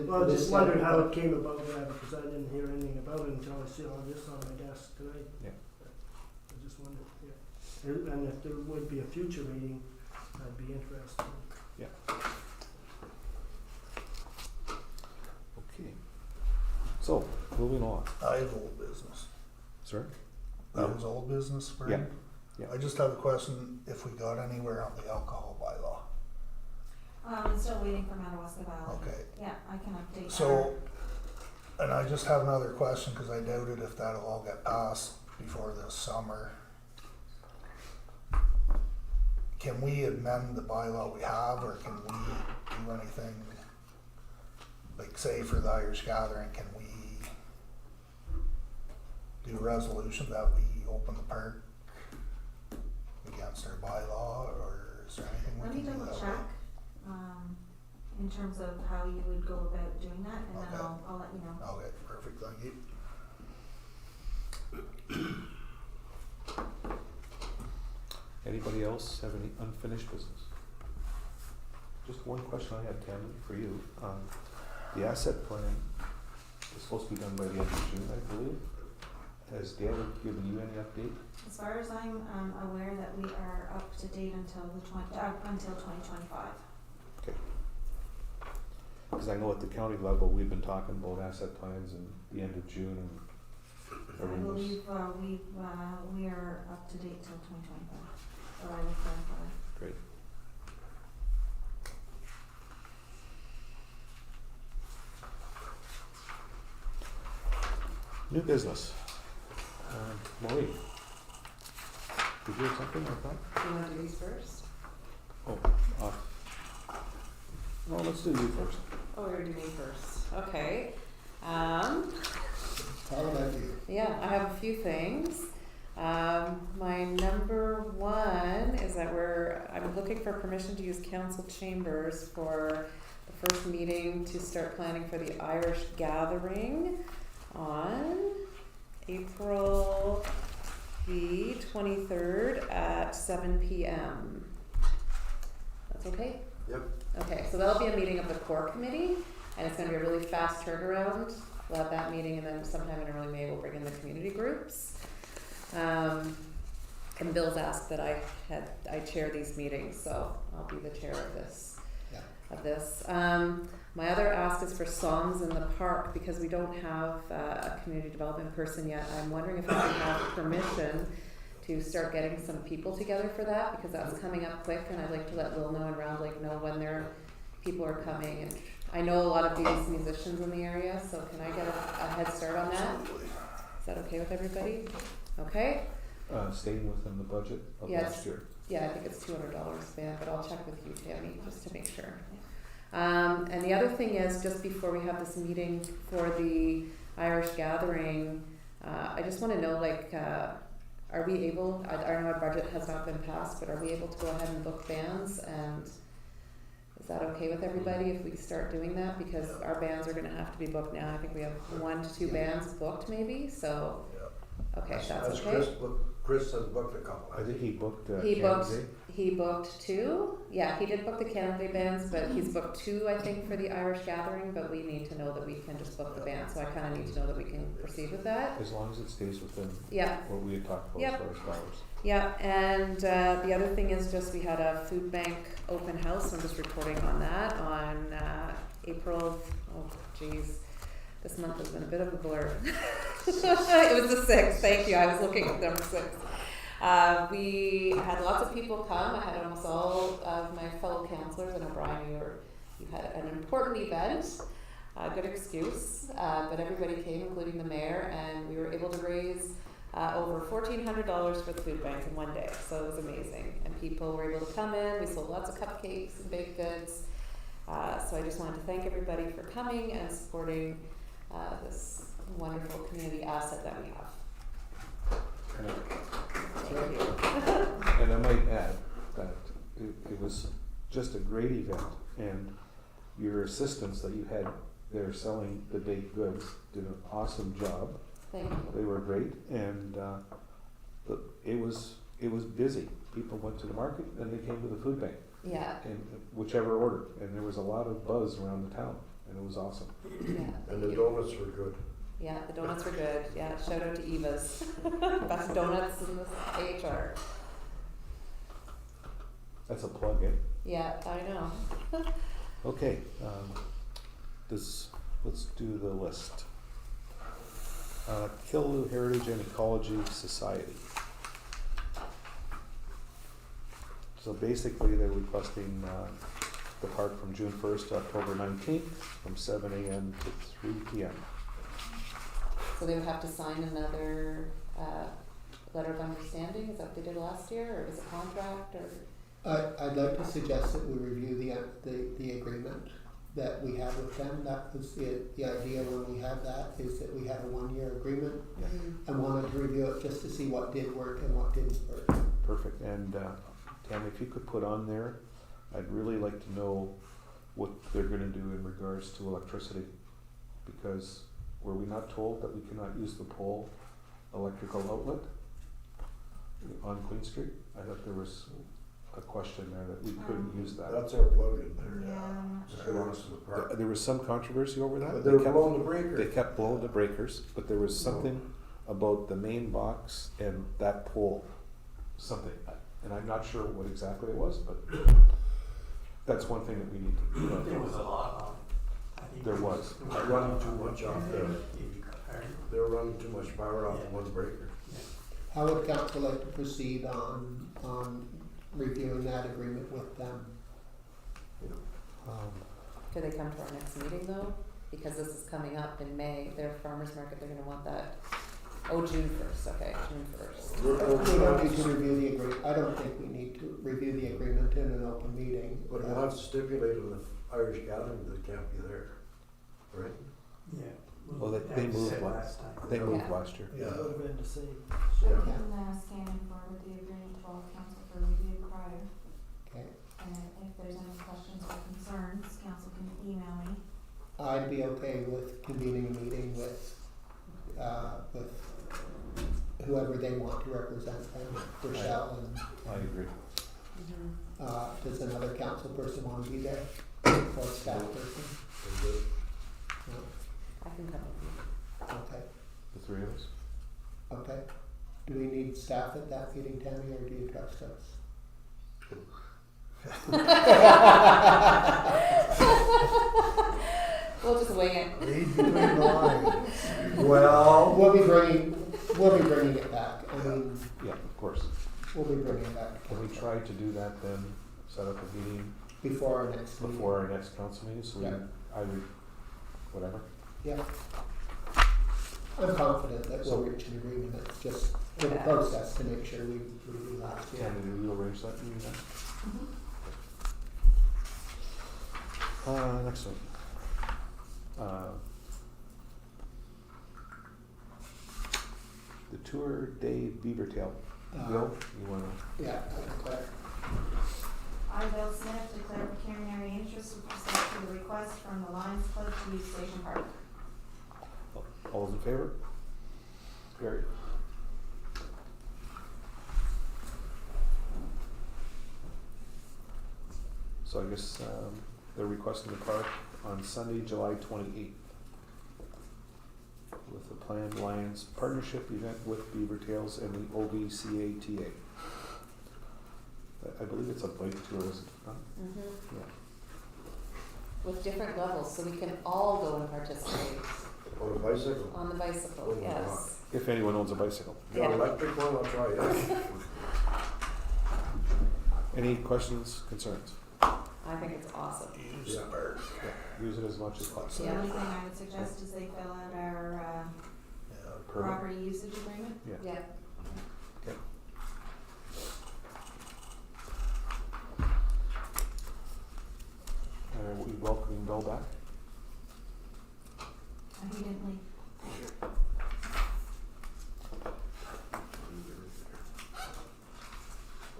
H: Well, I
G: to
H: just wondered how
G: decide-
H: it came about, yeah, because I didn't hear anything about it until I saw all this on my desk tonight.
A: Yeah.
H: I just wondered, yeah. And if there would be a future meeting, I'd be interested.
A: Okay. So, moving on.
B: I have old business.
A: Sir?
B: That was old business, Brian?
A: Yeah.
B: I just have a question, if we got anywhere on the alcohol bylaw.
C: I'm still waiting for Madawaska Valley.
B: Okay,
C: Yeah, I can update that.
B: so, and I just have another question, cause I doubted if that'll all get passed before this summer. Can we amend the bylaw we have, or can we do anything? Like, say for the Irish Gathering, can we do a resolution that we open the park against our bylaw, or is there anything we
C: Let me
B: can do
C: double
B: that
C: check,
B: way?
C: in terms of how you would go about doing that, and then
B: Okay.
C: I'll let you know.
B: Okay, perfect, thank you.
A: Anybody else have any unfinished business? Just one question I had, Tammy, for you. The asset plan is supposed to be done by the end of June, I believe. Has Dale given you any update?
C: As far as I'm aware, that we are up to date until until 2025.
A: Okay. Because I know at the county level, we've been talking about asset plans in the end of June, and
C: I
A: Everyone was-
C: believe, we are up to date till 2025, but I will clarify.
A: Great. New business. Maureen, did you have something like that?
I: Do you wanna do these first?
A: Oh, no, let's do you first.
I: Oh, we're gonna do me first, okay.
G: It's all about you.
I: Yeah, I have a few things. My number one is that I'm looking for permission to use council chambers for the first meeting to start planning for the Irish Gathering on April the 23rd at 7 p.m. That's okay?
E: Yep.
I: Okay, so that'll be a meeting of the core committee, and it's gonna be a really fast turnaround. We'll have that meeting, and then sometime in early May, we'll bring in the community groups. And Bill's asked that I chair these meetings, so I'll be the chair of this.
G: Yeah.
I: Of this. My other ask is for songs in the park, because we don't have a community development person yet. I'm wondering if I can have permission to start getting some people together for that, because that's coming up quick, and I'd like to let Will know and Round Lake know when their people are coming. And I know a lot of these musicians in the area, so can I get a head start on that?
B: Absolutely.
I: Is that okay with everybody? Okay?
A: Staying within the budget of
I: Yes.
A: last year.
I: Yeah, I think it's $200 band, but I'll check with you, Tammy, just to make sure. And the other thing is, just before we have this meeting for the Irish Gathering, I just wanna know, like, are we able, I know our budget has not been passed, but are we able to go ahead and book bands? And is that okay with everybody if we start doing that? Because our bands are gonna have to be booked now. I think we have 1 to 2 bands booked maybe, so, okay, that's okay.
E: Chris has booked a couple.
A: I think he booked
I: He booked,
A: Kansas.
I: he booked 2, yeah, he did book the Canada bands, but he's booked 2, I think, for the Irish Gathering, but we need to know that we can just book the band, so I kinda need to know that we can proceed with that.
A: As long as it stays within
I: Yeah,
A: what we had talked about
I: Yep.
A: as far as dollars.
I: yeah, and the other thing is just we had a food bank open house, I'm just reporting on that, on April, oh geez, this month has been a bit of a blur. It was the 6th, thank you, I was looking at number 6. We had lots of people come. I had almost all of my fellow councillors. I know, Brian, you had an important event, good excuse, but everybody came, including the mayor, and we were able to raise over $1,400 for the food bank in one day. So it was amazing, and people were able to come in. We sold lots of cupcakes and baked goods. So I just wanted to thank everybody for coming and supporting this wonderful community asset that we have.
A: And
I: Thank you.
A: And I might add that it was just a great event, and your assistants that you had there selling the baked goods did an awesome job.
I: Thank you.
A: They were great, and it was busy. People went to the market and they came to the food bank,
I: Yeah,
A: in whichever order, and there was a lot of buzz around the town, and it was awesome.
I: yeah,
E: And
I: thank
E: the
I: you.
E: donuts were good.
I: Yeah, the donuts were good. Yeah, shout out to Eva's. Best donuts in this AHR.
A: That's a plug, eh?
I: Yeah, I know.
A: Okay, let's do the list. Killaloe Heritage and Ecology Society. So basically, they're requesting the park from June 1st to October 19th, from 7 a.m. to 3 p.m.
I: So they would have to sign another letter of understanding. Is that what they did last year, or was it contract, or?
G: I'd like to suggest that we review the agreement that we have with them. That was the idea when we had that, is that we had a 1-year agreement, and wanted to review it just to see what did work and what didn't work.
A: Perfect. And Tam, if you could put on there, I'd really like to know what they're going to do in regards to electricity, because were we not told that we cannot use the pole electrical outlet on Queen Street? I thought there was a question there that we couldn't use that.
E: That's our plug in there.
C: Yeah, I'm not
E: That
C: sure.
E: belongs to the park.
A: There was some controversy over that.
E: But
A: They
E: they're
A: kept-
E: blowing the breaker.
A: They kept blowing the breakers, but there was something about the main box and that pole, something, and I'm not sure what exactly it was, but that's one thing that we need to.
J: There was a lot on it. I think
A: There was.
J: there
E: Running too much off there.
J: Maybe compared.
E: They're running too much power off of one breaker.
G: How would council like to proceed on reviewing that agreement with them?
I: Could they come to our next meeting though? Because this is coming up in May, their farmer's market, they're gonna want that, June first, okay, June first.
G: We don't need to review the agreement, I don't think we need to review the agreement in an open meeting.
E: But we'll have to stipulate it with Irish Gathering that it can't be there, right?
J: Yeah.
A: Well, they
J: As I
A: moved
J: said
A: last-
J: last time.
A: They moved
I: Yeah.
A: last year.
H: It would have been the same.
C: I
E: Yeah.
C: can scan and forward the agreement to all council for review prior.
G: Okay,
C: And if there's any questions or concerns, council can email me.
G: I'd be okay with convening a meeting with whoever they want to represent them, Rochelle
A: I agree.
G: does another council person want to be there? Or staff person? No?
I: I can come with you.
G: Okay,
A: The three of us?
G: okay. Do we need staff at that meeting, Tammy, or do you trust us?
I: We'll just wing it.
B: Read between the lines.
E: Well.
G: We'll be bringing it back, I mean,
A: Yeah, of course.
G: we'll be bringing it back to
A: Can we
G: council
A: try to do that then, set up a meeting
G: before our next meeting.
A: before our next council meeting, so we,
G: Yeah.
A: I would, whatever.
G: Yeah. I'm confident that we'll reach an agreement, it's just for the
I: Yeah.
G: process to make sure we do last year.
A: Tammy, will you arrange that meeting then? Next one. The Tour Day Beaver Tail. Bill, you wanna?
G: Yeah, that's clear.
C: I, Bill Smith, declare pecuniary interest with respect to the request from the Lions Club to use Station Park.
A: All those in favor? Carried. So I guess, they're requesting the park on Sunday, July 28th. With the planned Lions partnership event with Beaver Tails and the OVCATA. I believe it's a bike tour, is it not? Yeah.
I: With different levels, so we can all go and participate
E: On a bicycle.
I: on the bicycle,
E: Oh, wow.
I: yes.
A: If anyone owns a bicycle.
E: Got an electric one, I'll try it.
A: Any questions, concerns?
I: I think it's awesome.
B: Use the bird.
A: Yeah, use it as much as possible.
C: The only thing I would suggest is they fill out our,
B: Yeah.
A: Permit?
C: property usage agreement.
A: Yeah.
I: Yeah.
A: Okay. Are we welcoming Bill back?
C: And he didn't leave.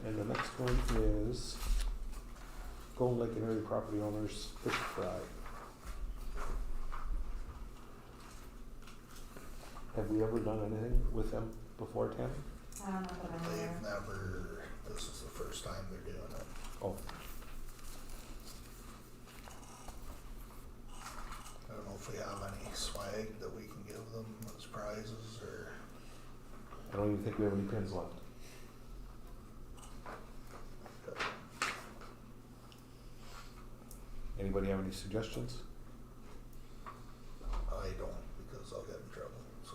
A: And the next one is Golden Lake and Erie property owners fish fry. Have we ever done anything with them before, Tammy?
C: I don't know if I'm
B: They've
C: aware.
B: never, this is the first time they're doing it.
A: Oh,
B: I don't know if we have any swag that we can give them as prizes or.
A: I don't even think we have any pins left. Anybody have any suggestions?
B: I don't, because I'll get in trouble, so.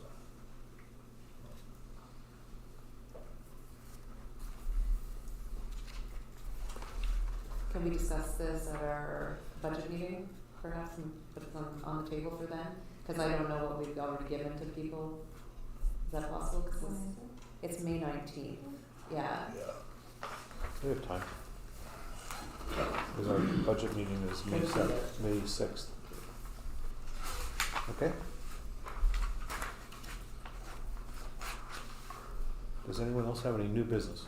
I: Can we discuss this at our budget meeting perhaps and put it on the table for them? Cause I don't know what we've already given to people. Is that possible? 'Cause
C: When is it?
I: it's May 19th, yeah.
B: Yeah.
A: We have time. Because our budget meeting is May 7th, May 6th. Okay? Does anyone else have any new business?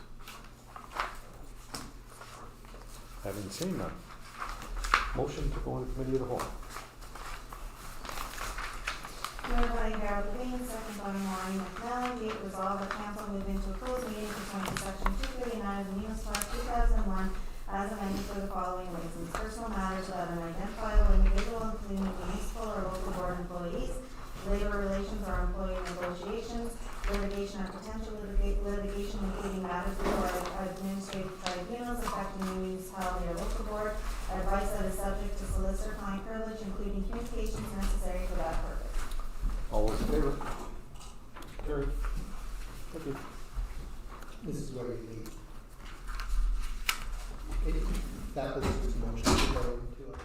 A: Having seen none. Motion to go into committee of the whole.
C: Moved by Harold Payne, second by Maureen McNally, be it resolved that council move into a closed meeting pursuant to section 239 of the Municipal Act 2001 as amended for the following reasons. Personal matters about an identifiable individual, including municipal or local board employees, labor relations or employee negotiations, litigation or potential litigation, including matters before administrative tribunals affecting the municipality or local board, advice that is subject to solicitor client privilege, including communications necessary for that purpose.
A: All those in favor? Carried. Thank you.
G: This is where you leave. That was just a motion to go into it.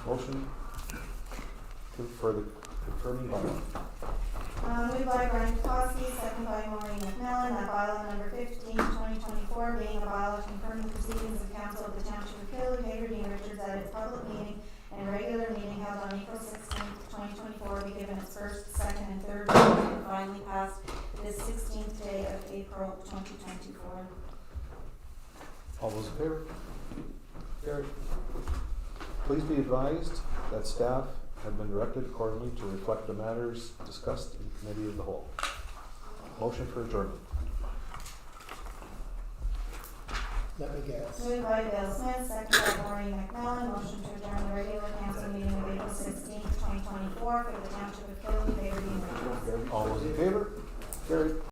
A: Motion for the confirming bylaw.
C: Moved by Brian Kowalski, second by Maureen McMillan, that bylaw number 15, 2024, being a bylaw confirming the proceedings of council of the Township of Killy, Hagerty, and Richards at its public meeting and regular meeting held on April 16th, 2024, be given its first, second, and third reading and finally passed this 16th day of April 2024.
A: All those in favor? Carried. Please be advised that staff have been directed accordingly to reflect the matters discussed in committee of the whole. Motion for adjournment.
G: Let me guess.
C: Moved by Bill Smith, second by Maureen McMillan, motion to adjourn the regular council meeting of April 16th, 2024 for the Township of Killy, Hagerty, and Richards.
A: All those in favor? Carried.